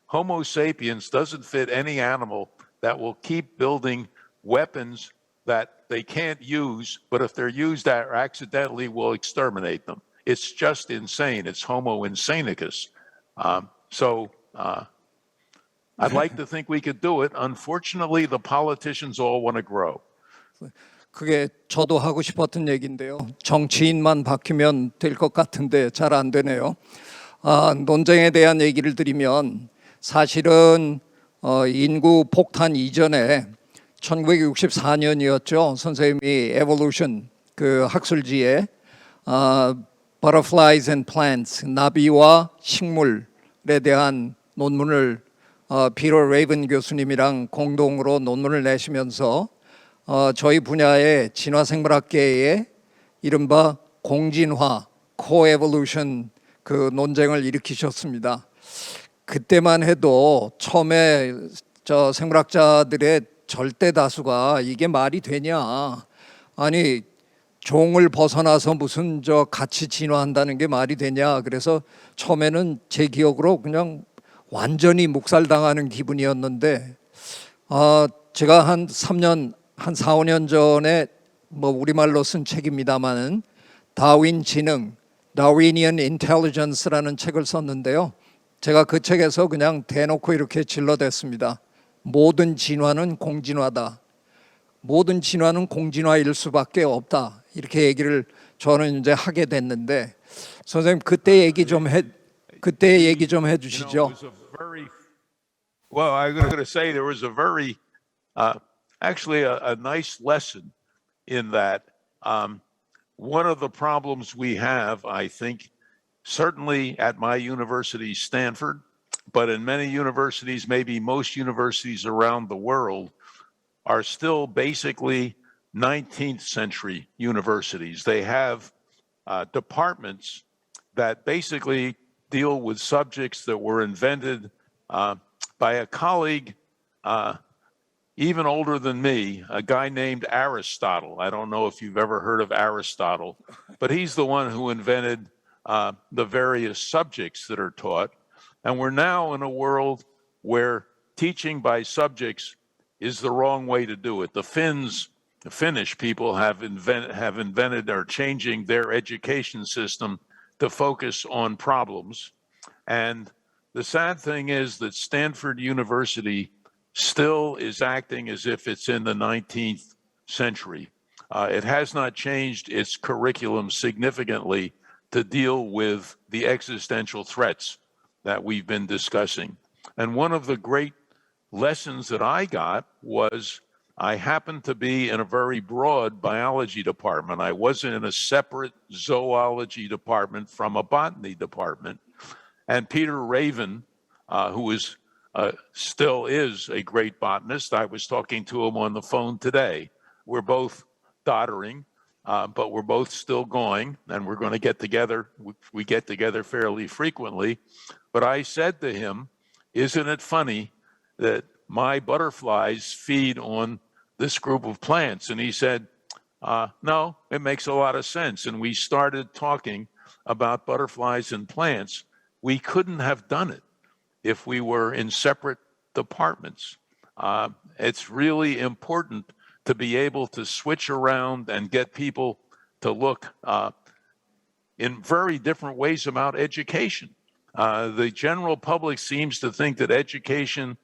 Homo sapiens doesn't fit any animal that will keep building weapons that they can't use, but if they're used accidentally, will exterminate them. It's just insane. It's Homo insanicus. I'd like to think we could do it. Unfortunately, the politicians all want to grow. 그게 저도 하고 싶었던 얘기인데요. 정치인만 바뀌면 될 것 같은데 잘 안 되네요. 논쟁에 대한 얘기를 드리면 사실은 인구 폭탄 이전에 1964년이었죠. 선생님이 evolution 그 학술지에 Butterflies and Plants, 나비와 식물에 대한 논문을 피터 레이븐 교수님이랑 공동으로 논문을 내시면서 저희 분야의 진화생물학계에 이른바 공진화, 코에볼루션 그 논쟁을 일으키셨습니다. 그때만 해도 처음에 저 생물학자들의 절대 다수가 이게 말이 되냐, 아니 종을 벗어나서 무슨 저 같이 진화한다는 게 말이 되냐. 그래서 처음에는 제 기억으로 그냥 완전히 묵살당하는 기분이었는데 제가 한 4, 5년 전에 뭐 우리말로 쓴 책입니다만은 다윈 지능, Darwinian Intelligence라는 책을 썼는데요. 제가 그 책에서 그냥 대놓고 이렇게 질러댔습니다. 모든 진화는 공진화다. 모든 진화는 공진화일 수밖에 없다. 이렇게 얘기를 저는 이제 하게 됐는데 선생님 그때 얘기 좀 해주시죠. Well, I'm going to say there was a very, actually a nice lesson in that. One of the problems we have, I think, certainly at my university, Stanford, but in many universities, maybe most universities around the world, are still basically 19th century universities. They have departments that basically deal with subjects that were invented by a colleague even older than me, a guy named Aristotle. I don't know if you've ever heard of Aristotle, but he's the one who invented the various subjects that are taught. And we're now in a world where teaching by subjects is the wrong way to do it. The Finnish people have invented or changing their education system to focus on problems. And the sad thing is that Stanford University still is acting as if it's in the 19th century. It has not changed its curriculum significantly to deal with the existential threats that we've been discussing. And one of the great lessons that I got was I happened to be in a very broad biology department. I wasn't in a separate zoology department from a botany department. And Peter Raven, who is still is a great botanist, I was talking to him on the phone today. We're both doddering, but we're both still going, and we're going to get together. We get together fairly frequently. But I said to him, isn't it funny that my butterflies feed on this group of plants? And he said, no, it makes a lot of sense. And we started talking about butterflies and plants. We couldn't have done it if we were in separate departments. It's really important to be able to switch around and get people to look in very different ways about education. The general public seems to think that education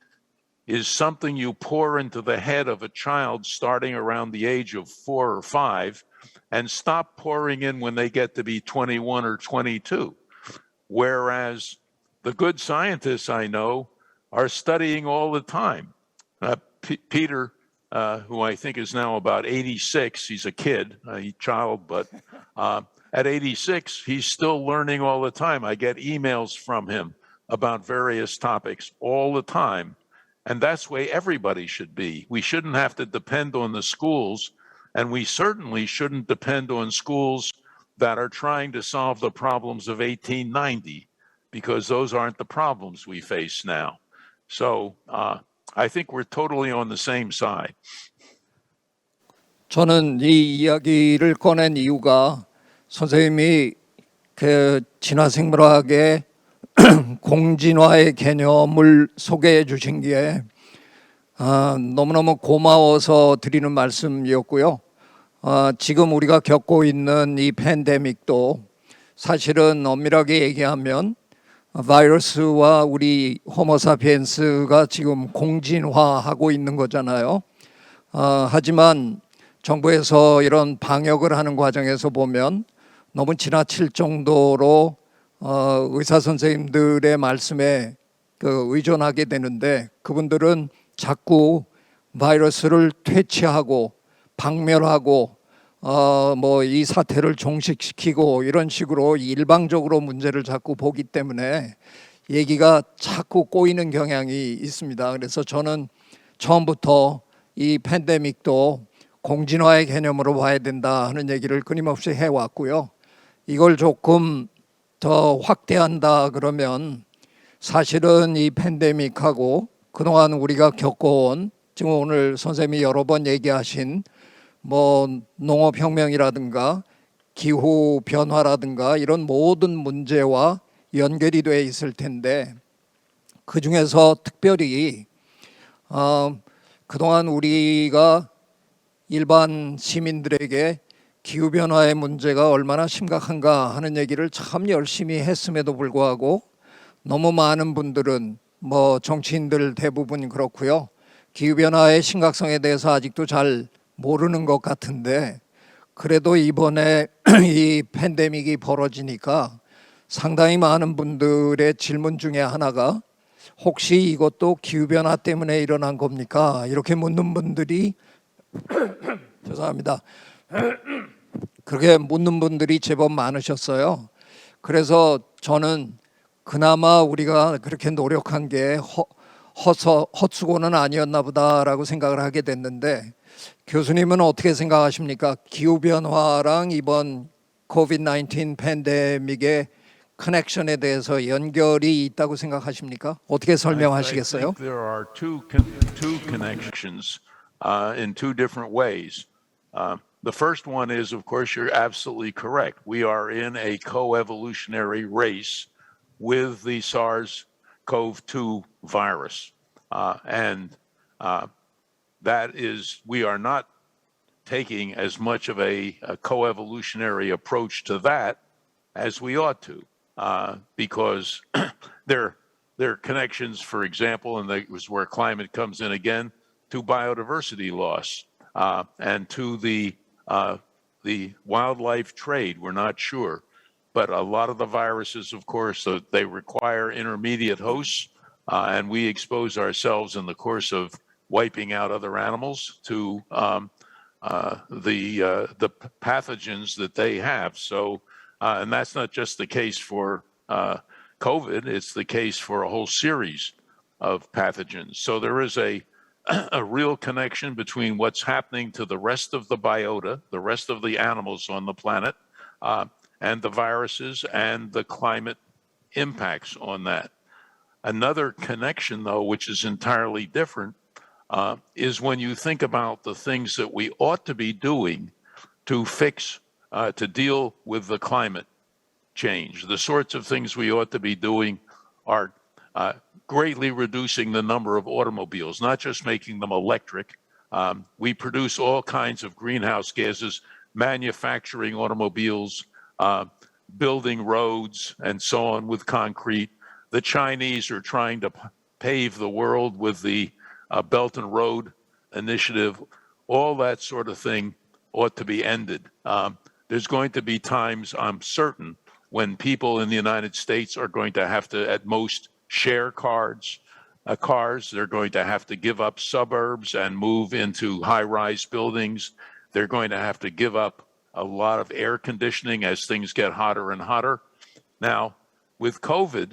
is something you pour into the head of a child starting around the age of 4 or 5 and stop pouring in when they get to be 21 or 22. Whereas the good scientists I know are studying all the time. Peter, who I think is now about 86, he's a kid, a child, but at 86, he's still learning all the time. I get emails from him about various topics all the time. And that's the way everybody should be. We shouldn't have to depend on the schools, and we certainly shouldn't depend on schools that are trying to solve the problems of 1890, because those aren't the problems we face now. So I think we're totally on the same side. 저는 이 이야기를 꺼낸 이유가 선생님이 그 진화생물학의 공진화의 개념을 소개해 주신 게 너무너무 고마워서 드리는 말씀이었고요. 지금 우리가 겪고 있는 이 팬데믹도 사실은 엄밀하게 얘기하면 바이러스와 우리 호모사피엔스가 지금 공진화하고 있는 거잖아요. 하지만 정부에서 이런 방역을 하는 과정에서 보면 너무 지나칠 정도로 의사 선생님들의 말씀에 의존하게 되는데, 그분들은 자꾸 바이러스를 퇴치하고 박멸하고 뭐 이 사태를 종식시키고 이런 식으로 일방적으로 문제를 자꾸 보기 때문에 얘기가 자꾸 꼬이는 경향이 있습니다. 그래서 저는 처음부터 이 팬데믹도 공진화의 개념으로 봐야 된다 하는 얘기를 끊임없이 해왔고요. 이걸 조금 더 확대한다 그러면 사실은 이 팬데믹하고 그동안 우리가 겪어온, 지금 오늘 선생님이 여러 번 얘기하신 뭐 농업혁명이라든가 기후변화라든가 이런 모든 문제와 연결이 돼 있을 텐데, 그 중에서 특별히 그동안 우리가 일반 시민들에게 기후변화의 문제가 얼마나 심각한가 하는 얘기를 참 열심히 했음에도 불구하고 너무 많은 분들은, 뭐 정치인들 대부분 그렇고요, 기후변화의 심각성에 대해서 아직도 잘 모르는 것 같은데, 그래도 이번에 이 팬데믹이 벌어지니까 상당히 많은 분들의 질문 중에 하나가 혹시 이것도 기후변화 때문에 일어난 겁니까? 이렇게 묻는 분들이 죄송합니다. 그렇게 묻는 분들이 제법 많으셨어요. 그래서 저는 그나마 우리가 그렇게 노력한 게 헛수고는 아니었나 보다라고 생각을 하게 됐는데, 교수님은 어떻게 생각하십니까? 기후변화랑 이번 COVID-19 팬데믹의 커넥션에 대해서 연결이 있다고 생각하십니까? 어떻게 설명하시겠어요? I think there are two connections in two different ways. The first one is, of course, you're absolutely correct. We are in a co-evolutionary race with the SARS-CoV-2 virus. And that is, we are not taking as much of a co-evolutionary approach to that as we ought to, because there are connections, for example, and that was where climate comes in again, to biodiversity loss and to the wildlife trade. We're not sure, but a lot of the viruses, of course, they require intermediate hosts, and we expose ourselves in the course of wiping out other animals to the pathogens that they have. So, and that's not just the case for COVID, it's the case for a whole series of pathogens. So there is a real connection between what's happening to the rest of the biota, the rest of the animals on the planet, and the viruses and the climate impacts on that. Another connection, though, which is entirely different, is when you think about the things that we ought to be doing to fix, to deal with the climate change. The sorts of things we ought to be doing are greatly reducing the number of automobiles, not just making them electric. We produce all kinds of greenhouse gases, manufacturing automobiles, building roads, and so on with concrete. The Chinese are trying to pave the world with the Belt and Road Initiative. All that sort of thing ought to be ended. There's going to be times, I'm certain, when people in the United States are going to have to, at most, share cars. They're going to have to give up suburbs and move into high-rise buildings. They're going to have to give up a lot of air conditioning as things get hotter and hotter. Now, with COVID,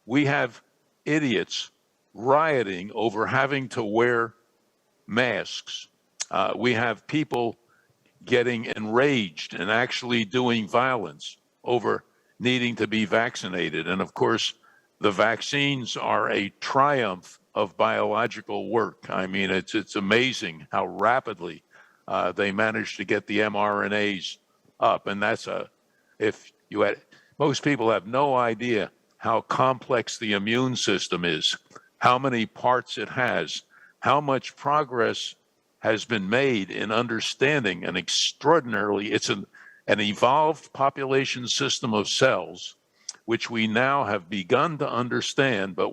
we have idiots rioting over having to wear masks. We have people getting enraged and actually doing violence over needing to be vaccinated. And of course, the vaccines are a triumph of biological work. I mean, it's amazing how rapidly they managed to get the mRNAs up. And that's most people have no idea how complex the immune system is, how many parts it has, how much progress has been made in understanding an extraordinarily, it's an evolved population system of cells, which we now have begun to understand. But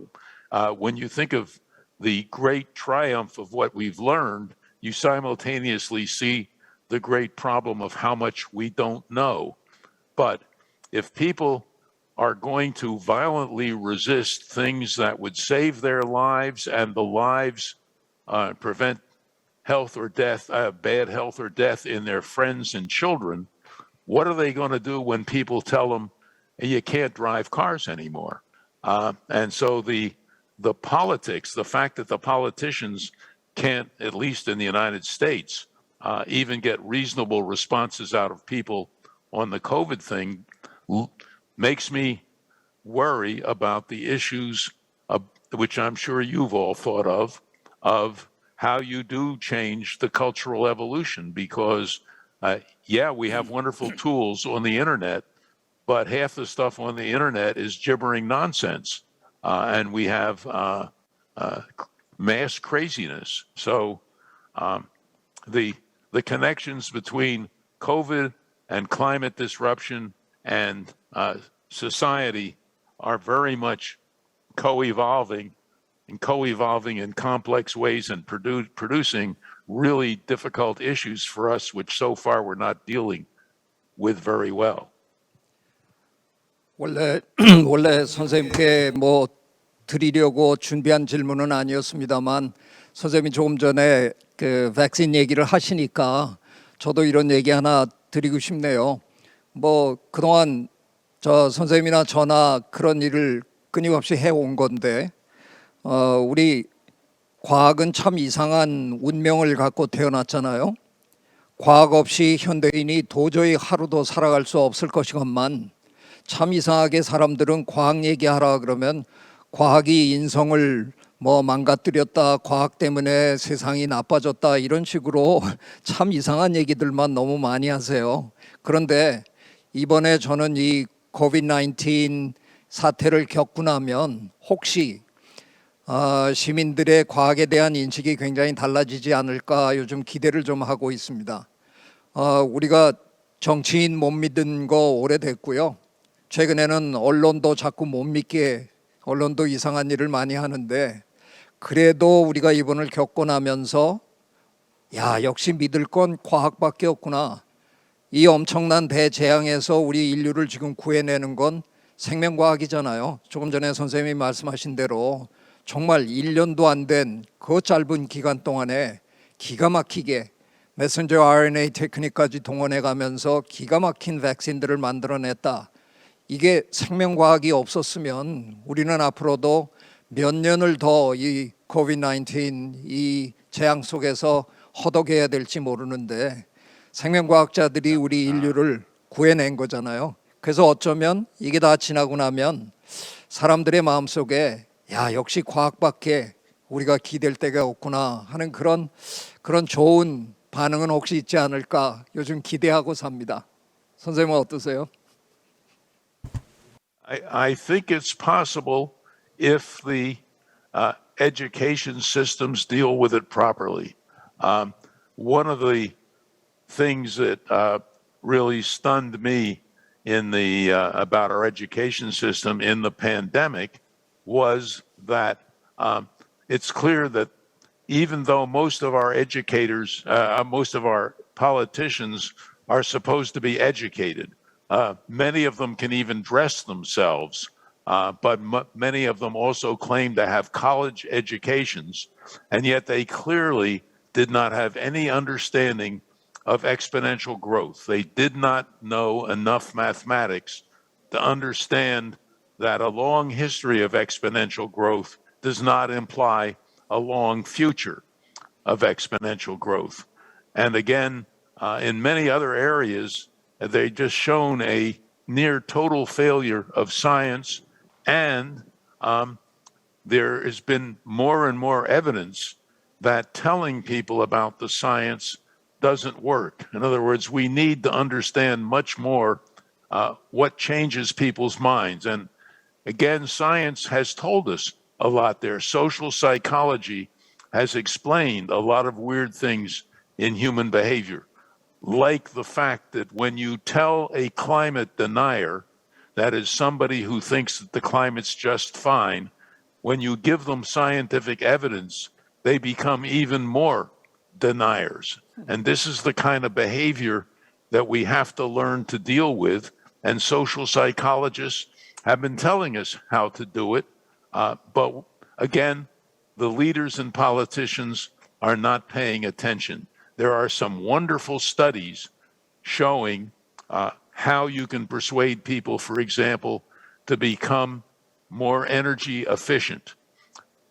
when you think of the great triumph of what we've learned, you simultaneously see the great problem of how much we don't know. But if people are going to violently resist things that would save their lives and the lives, prevent health or death, bad health or death in their friends and children, what are they going to do when people tell them you can't drive cars anymore? And so the politics, the fact that the politicians can't, at least in the United States, even get reasonable responses out of people on the COVID thing makes me worry about the issues, which I'm sure you've all thought of how you do change the cultural evolution. Because, yeah, we have wonderful tools on the internet, but half the stuff on the internet is gibbering nonsense. And we have mass craziness. So the connections between COVID and climate disruption and society are very much co-evolving in complex ways and producing really difficult issues for us, which so far we're not dealing with very well. 원래 선생님께 뭐 드리려고 준비한 질문은 아니었습니다만 선생님이 조금 전에 그 백신 얘기를 하시니까 저도 이런 얘기 하나 드리고 싶네요. 뭐 그동안 저 선생님이나 저나 그런 일을 끊임없이 해온 건데 우리 과학은 참 이상한 운명을 갖고 태어났잖아요. 과학 없이 현대인이 도저히 하루도 살아갈 수 없을 것이건만 참 이상하게 사람들은 과학 얘기하라 그러면 과학이 인성을 뭐 망가뜨렸다, 과학 때문에 세상이 나빠졌다 이런 식으로 참 이상한 얘기들만 너무 많이 하세요. 그런데 이번에 저는 이 COVID-19 사태를 겪고 나면 혹시 시민들의 과학에 대한 인식이 굉장히 달라지지 않을까 요즘 기대를 좀 하고 있습니다. 우리가 정치인 못 믿은 거 오래됐고요. 최근에는 언론도 자꾸 못 믿게 언론도 이상한 일을 많이 하는데 그래도 우리가 이번을 겪고 나면서 야, 역시 믿을 건 과학밖에 없구나. 이 엄청난 대재앙에서 우리 인류를 지금 구해내는 건 생명과학이잖아요. 조금 전에 선생님이 말씀하신 대로 정말 1년도 안 된 그 짧은 기간 동안에 기가 막히게 메신저 RNA 테크닉까지 동원해 가면서 기가 막힌 백신들을 만들어냈다. 이게 생명과학이 없었으면 우리는 앞으로도 몇 년을 더 이 코비드-19 이 재앙 속에서 허덕여야 될지 모르는데 생명과학자들이 우리 인류를 구해낸 거잖아요. 그래서 어쩌면 이게 다 지나고 나면 사람들의 마음속에 야, 역시 과학밖에 우리가 기댈 데가 없구나 하는 그런 좋은 반응은 혹시 있지 않을까 요즘 기대하고 삽니다. 선생님은 어떠세요? I think it's possible if the education systems deal with it properly. One of the things that really stunned me in the about our education system in the pandemic was that it's clear that even though most of our educators, most of our politicians are supposed to be educated, many of them can even dress themselves, but many of them also claim to have college educations, and yet they clearly did not have any understanding of exponential growth. They did not know enough mathematics to understand that a long history of exponential growth does not imply a long future of exponential growth. And again, in many other areas, they just shown a near total failure of science, and there has been more and more evidence that telling people about the science doesn't work. In other words, we need to understand much more what changes people's minds. And again, science has told us a lot there. Social psychology has explained a lot of weird things in human behavior, like the fact that when you tell a climate denier, that is somebody who thinks that the climate's just fine, when you give them scientific evidence, they become even more deniers. And this is the kind of behavior that we have to learn to deal with. And social psychologists have been telling us how to do it. But again, the leaders and politicians are not paying attention. There are some wonderful studies showing how you can persuade people, for example, to become more energy efficient.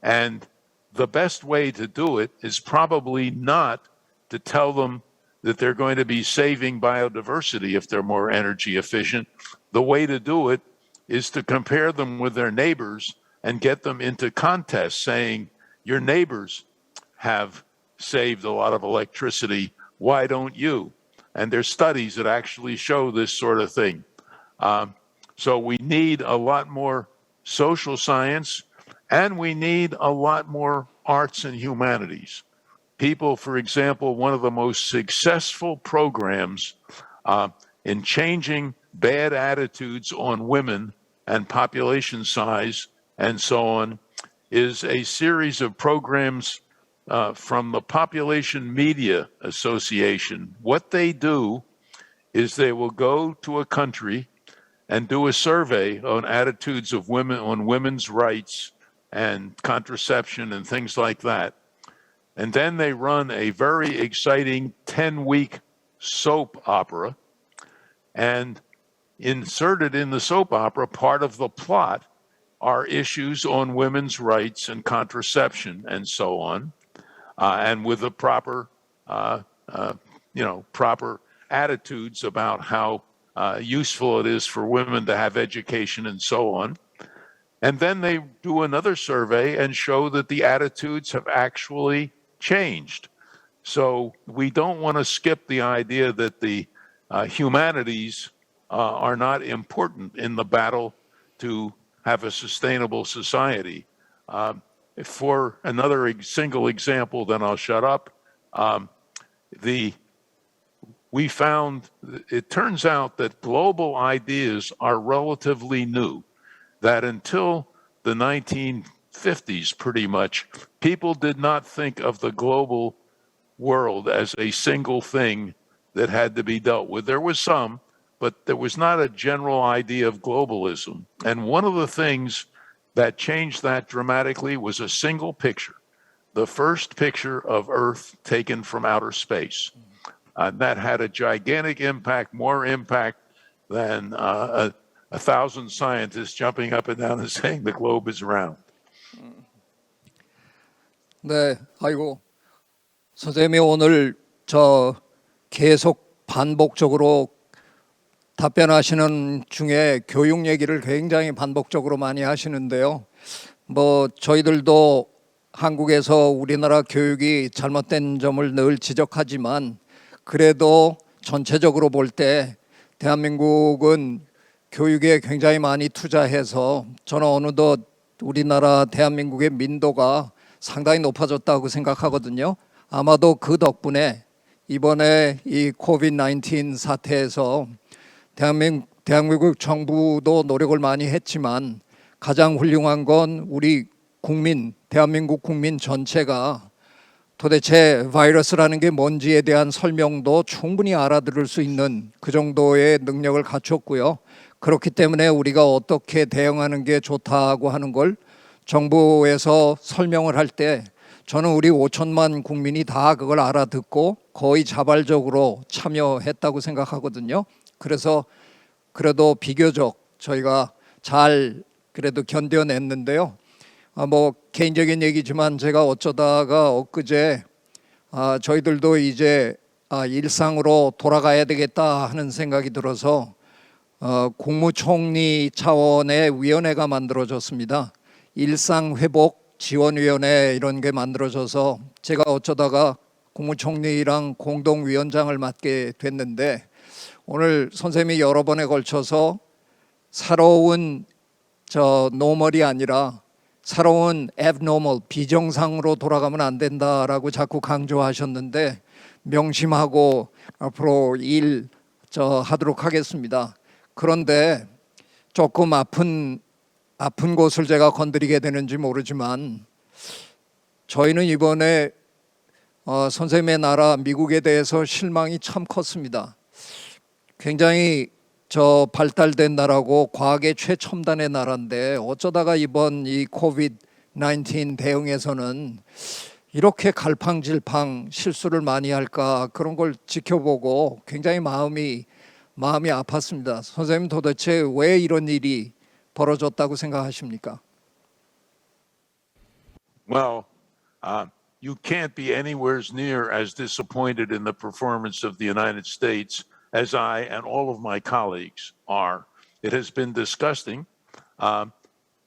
And the best way to do it is probably not to tell them that they're going to be saving biodiversity if they're more energy efficient. The way to do it is to compare them with their neighbors and get them into contests saying, your neighbors have saved a lot of electricity, why don't you? And there's studies that actually show this sort of thing. So we need a lot more social science, and we need a lot more arts and humanities. People, for example, one of the most successful programs in changing bad attitudes on women and population size and so on is a series of programs from the Population Media Association. What they do is they will go to a country and do a survey on attitudes of women, on women's rights and contraception and things like that. And then they run a very exciting 10-week soap opera, and inserted in the soap opera, part of the plot are issues on women's rights and contraception and so on, and with the proper, proper attitudes about how useful it is for women to have education and so on. And then they do another survey and show that the attitudes have actually changed. So we don't want to skip the idea that the humanities are not important in the battle to have a sustainable society. For another single example, then I'll shut up. we found it turns out that global ideas are relatively new, that until the 1950s, pretty much, people did not think of the global world as a single thing that had to be dealt with. There was some, but there was not a general idea of globalism. And one of the things that changed that dramatically was a single picture, the first picture of Earth taken from outer space. That had a gigantic impact, more impact than 1,000 scientists jumping up and down and saying the globe is round. 네, 아이고 선생님이 오늘 저 계속 반복적으로 답변하시는 중에 교육 얘기를 굉장히 반복적으로 많이 하시는데요. 뭐 저희들도 한국에서 우리나라 교육이 잘못된 점을 늘 지적하지만 그래도 전체적으로 볼 때 대한민국은 교육에 굉장히 많이 투자해서 저는 어느덧 우리나라 대한민국의 민도가 상당히 높아졌다고 생각하거든요. 아마도 그 덕분에 이번에 이 코비드-19 사태에서 대한민국 정부도 노력을 많이 했지만 가장 훌륭한 건 우리 국민, 대한민국 국민 전체가 도대체 바이러스라는 게 뭔지에 대한 설명도 충분히 알아들을 수 있는 그 정도의 능력을 갖췄고요. 그렇기 때문에 우리가 어떻게 대응하는 게 좋다고 하는 걸 정부에서 설명을 할 때 저는 우리 5천만 국민이 다 그걸 알아듣고 거의 자발적으로 참여했다고 생각하거든요. 그래서 그래도 비교적 저희가 잘 그래도 견뎌냈는데요. 뭐 개인적인 얘기지만 제가 어쩌다가 엊그제 저희들도 이제 일상으로 돌아가야 되겠다 하는 생각이 들어서 국무총리 차원의 위원회가 만들어졌습니다. 일상회복지원위원회 이런 게 만들어져서 제가 어쩌다가 국무총리랑 공동위원장을 맡게 됐는데 오늘 선생님이 여러 번에 걸쳐서 새로운 노멀이 아니라 새로운 abnormal, 비정상으로 돌아가면 안 된다라고 자꾸 강조하셨는데 명심하고 앞으로 하도록 하겠습니다. 그런데 조금 아픈 곳을 제가 건드리게 되는지 모르지만 저희는 이번에 선생님의 나라 미국에 대해서 실망이 참 컸습니다. 굉장히 발달된 나라고 과학의 최첨단의 나라인데 어쩌다가 이번 이 코비드-19 대응에서는 이렇게 갈팡질팡 실수를 많이 할까 그런 걸 지켜보고 굉장히 마음이 아팠습니다. 선생님 도대체 왜 이런 일이 벌어졌다고 생각하십니까? Well, you can't be anywhere near as disappointed in the performance of the United States as I and all of my colleagues are. It has been disgusting.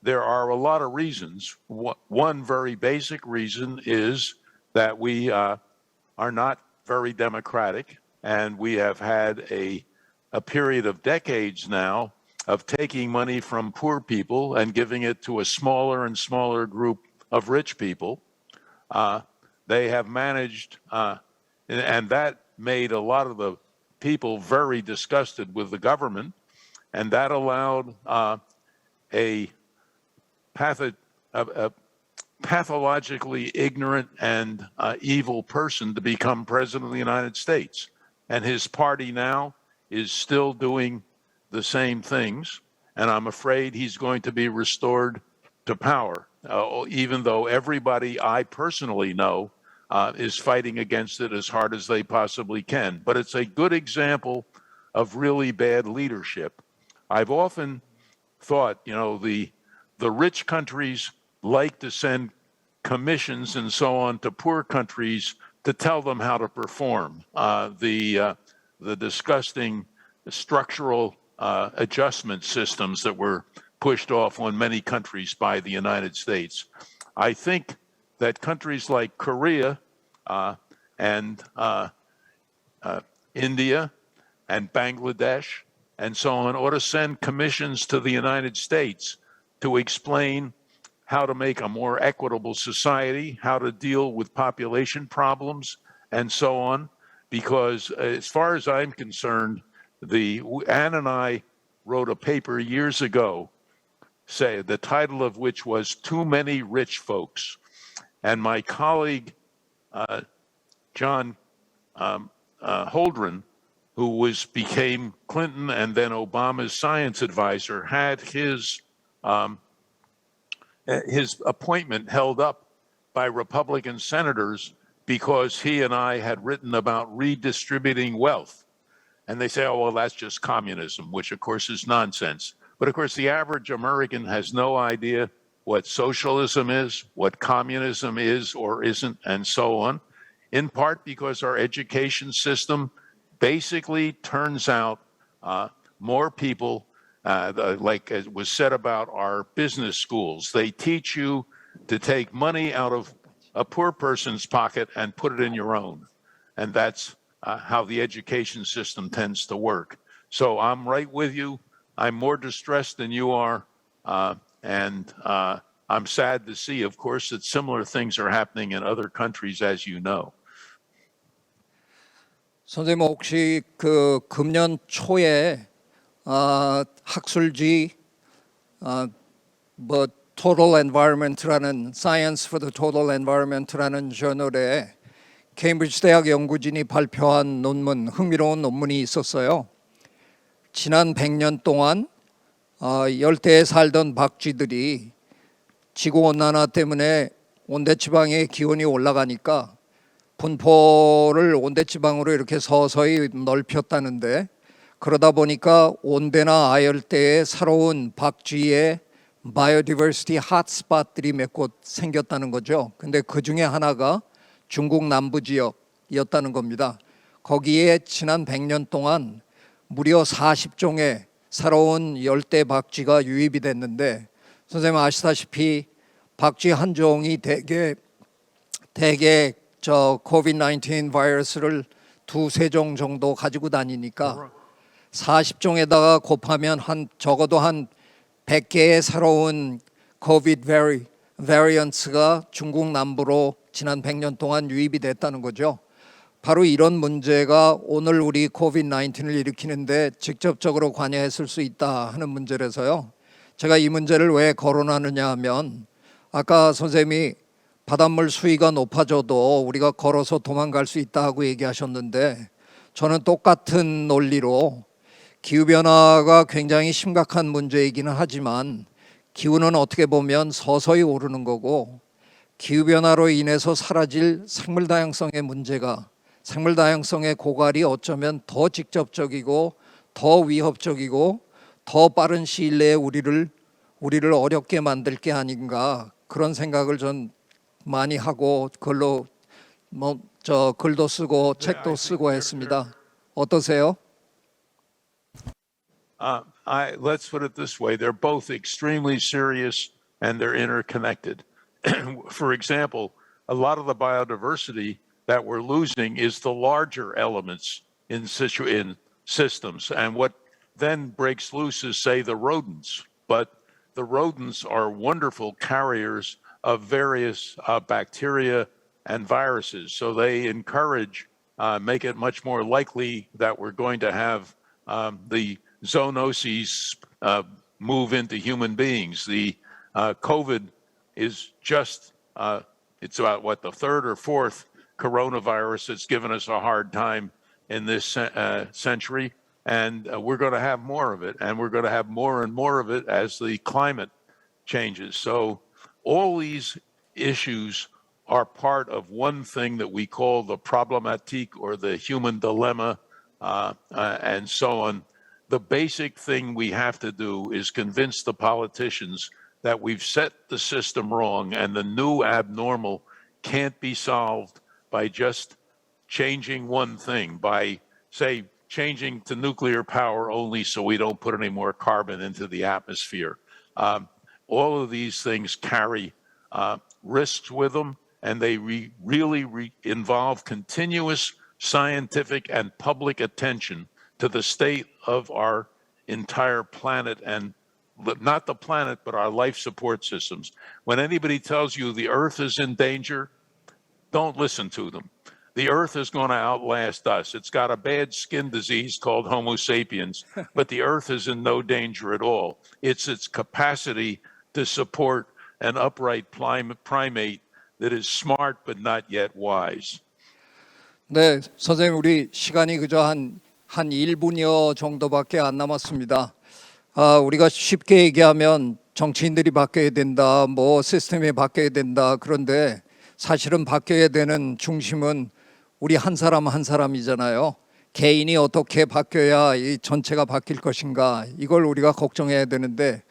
There are a lot of reasons. One very basic reason is that we are not very democratic, and we have had a period of decades now of taking money from poor people and giving it to a smaller and smaller group of rich people. They have managed, and that made a lot of the people very disgusted with the government, and that allowed a pathologically ignorant and evil person to become president of the United States. And his party now is still doing the same things, and I'm afraid he's going to be restored to power, even though everybody I personally know is fighting against it as hard as they possibly can. But it's a good example of really bad leadership. I've often thought, the rich countries like to send commissions and so on to poor countries to tell them how to perform. The disgusting structural adjustment systems that were pushed off on many countries by the United States. I think that countries like Korea and India and Bangladesh and so on ought to send commissions to the United States to explain how to make a more equitable society, how to deal with population problems, and so on. because as far as I'm concerned, Ann and I wrote a paper years ago, the title of which was Too Many Rich Folks. And my colleague, John Holdren, who became Clinton and then Obama's science advisor, had his appointment held up by Republican senators because he and I had written about redistributing wealth. And they say, oh, well, that's just communism, which of course is nonsense. But of course, the average American has no idea what socialism is, what communism is or isn't, and so on, in part because our education system basically turns out more people, like it was said about our business schools. They teach you to take money out of a poor person's pocket and put it in your own. And that's how the education system tends to work. So I'm right with you. I'm more distressed than you are. And I'm sad to see, of course, that similar things are happening in other countries, as you know. 선생님 혹시 그 금년 초에 학술지 뭐 Total Environment라는 Science for the Total Environment라는 저널에 케임브리지 대학 연구진이 발표한 논문, 흥미로운 논문이 있었어요. 지난 100년 동안 열대에 살던 박쥐들이 지구온난화 때문에 온대지방의 기온이 올라가니까 분포를 온대지방으로 이렇게 서서히 넓혔다는데, 그러다 보니까 온대나 아열대에 살아온 박쥐의 바이오디버시티 핫스팟들이 몇 곳 생겼다는 거죠. 근데 그 중에 하나가 중국 남부 지역이었다는 겁니다. 거기에 지난 100년 동안 무려 40종의 살아온 열대 박쥐가 유입이 됐는데, 선생님 아시다시피 박쥐 한 종이 대개 저 COVID-19 바이러스를 2-3종 정도 가지고 다니니까 40종에다가 곱하면 적어도 한 100개의 새로운 COVID variants가 중국 남부로 지난 100년 동안 유입이 됐다는 거죠. 바로 이런 문제가 오늘 우리 COVID-19을 일으키는데 직접적으로 관여했을 수 있다 하는 문제라서요. 제가 이 문제를 왜 거론하느냐 하면, 아까 선생님이 바닷물 수위가 높아져도 우리가 걸어서 도망갈 수 있다 하고 얘기하셨는데, 저는 똑같은 논리로 기후변화가 굉장히 심각한 문제이기는 하지만 기후는 어떻게 보면 서서히 오르는 거고, 기후변화로 인해서 사라질 생물다양성의 문제가, 생물다양성의 고갈이 어쩌면 더 직접적이고 더 위협적이고 더 빠른 시일 내에 우리를 어렵게 만들 게 아닌가, 그런 생각을 전 많이 하고 글로 글도 쓰고 책도 쓰고 했습니다. 어떠세요? Let's put it this way. They're both extremely serious and they're interconnected. For example, a lot of the biodiversity that we're losing is the larger elements in systems. And what then breaks loose is, say, the rodents. But the rodents are wonderful carriers of various bacteria and viruses. So they make it much more likely that we're going to have the zoonoses move into human beings. The COVID is just, it's about the third or fourth coronavirus that's given us a hard time in this century. And we're going to have more of it. And we're going to have more and more of it as the climate changes. So all these issues are part of one thing that we call the problematique or the human dilemma, and so on. The basic thing we have to do is convince the politicians that we've set the system wrong and the new abnormal can't be solved by just changing one thing, by, say, changing to nuclear power only so we don't put any more carbon into the atmosphere. All of these things carry risks with them, and they really involve continuous scientific and public attention to the state of our entire planet, and not the planet, but our life support systems. When anybody tells you the Earth is in danger, don't listen to them. the Earth is going to outlast us. It's got a bad skin disease called Homo sapiens, but the Earth is in no danger at all. It's its capacity to support an upright primate that is smart but not yet wise. 네, 선생님 우리 시간이 그저 한 1분여 정도밖에 안 남았습니다. 우리가 쉽게 얘기하면 정치인들이 바뀌어야 된다, 뭐 시스템이 바뀌어야 된다. 그런데 사실은 바뀌어야 되는 중심은 우리 한 사람 한 사람이잖아요. 개인이 어떻게 바뀌어야 이 전체가 바뀔 것인가, 이걸 우리가 걱정해야 되는데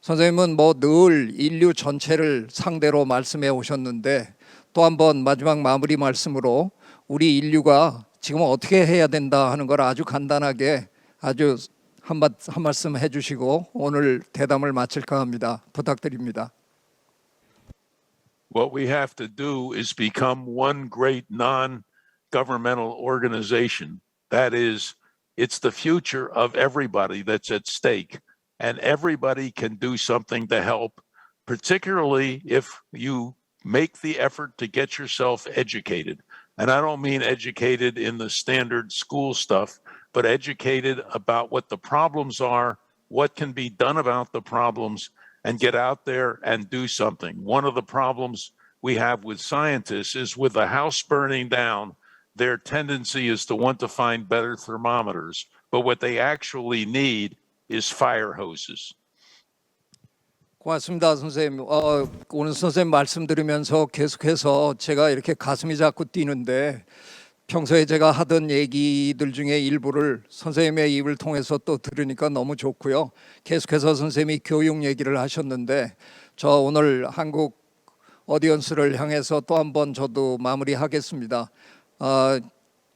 선생님은 뭐 늘 인류 전체를 상대로 말씀해 오셨는데 또 한번 마지막 마무리 말씀으로 우리 인류가 지금 어떻게 해야 된다 하는 걸 아주 간단하게 아주 한 말씀 해주시고 오늘 대담을 마칠까 합니다. 부탁드립니다. What we have to do is become one great non-governmental organization. That is, it's the future of everybody that's at stake, and everybody can do something to help, particularly if you make the effort to get yourself educated. And I don't mean educated in the standard school stuff, but educated about what the problems are, what can be done about the problems, and get out there and do something. One of the problems we have with scientists is with the house burning down, their tendency is to want to find better thermometers, but what they actually need is fire hoses. 고맙습니다, 선생님. 오늘 선생님 말씀 들으면서 계속해서 제가 이렇게 가슴이 자꾸 뛰는데 평소에 제가 하던 얘기들 중에 일부를 선생님의 입을 통해서 또 들으니까 너무 좋고요. 계속해서 선생님이 교육 얘기를 하셨는데 저 오늘 한국 오디언스를 향해서 또 한 번 저도 마무리하겠습니다.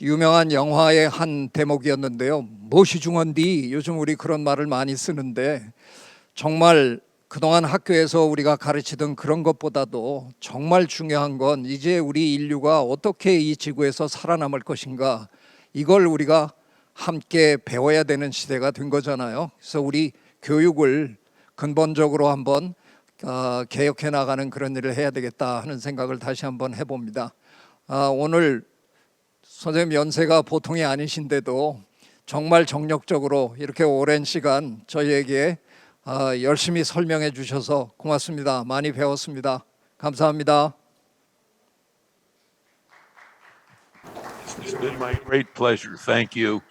유명한 영화의 한 대목이었는데요. 무엇이 중요한디? 요즘 우리 그런 말을 많이 쓰는데 정말 그동안 학교에서 우리가 가르치던 그런 것보다도 정말 중요한 건 이제 우리 인류가 어떻게 이 지구에서 살아남을 것인가, 이걸 우리가 함께 배워야 되는 시대가 된 거잖아요. 그래서 우리 교육을 근본적으로 한번 개혁해 나가는 그런 일을 해야 되겠다 하는 생각을 다시 한번 해봅니다. 오늘 선생님 연세가 보통이 아니신데도 정말 정력적으로 이렇게 오랜 시간 저희에게 열심히 설명해 주셔서 고맙습니다. 많이 배웠습니다. 감사합니다. It's been my great pleasure. Thank you.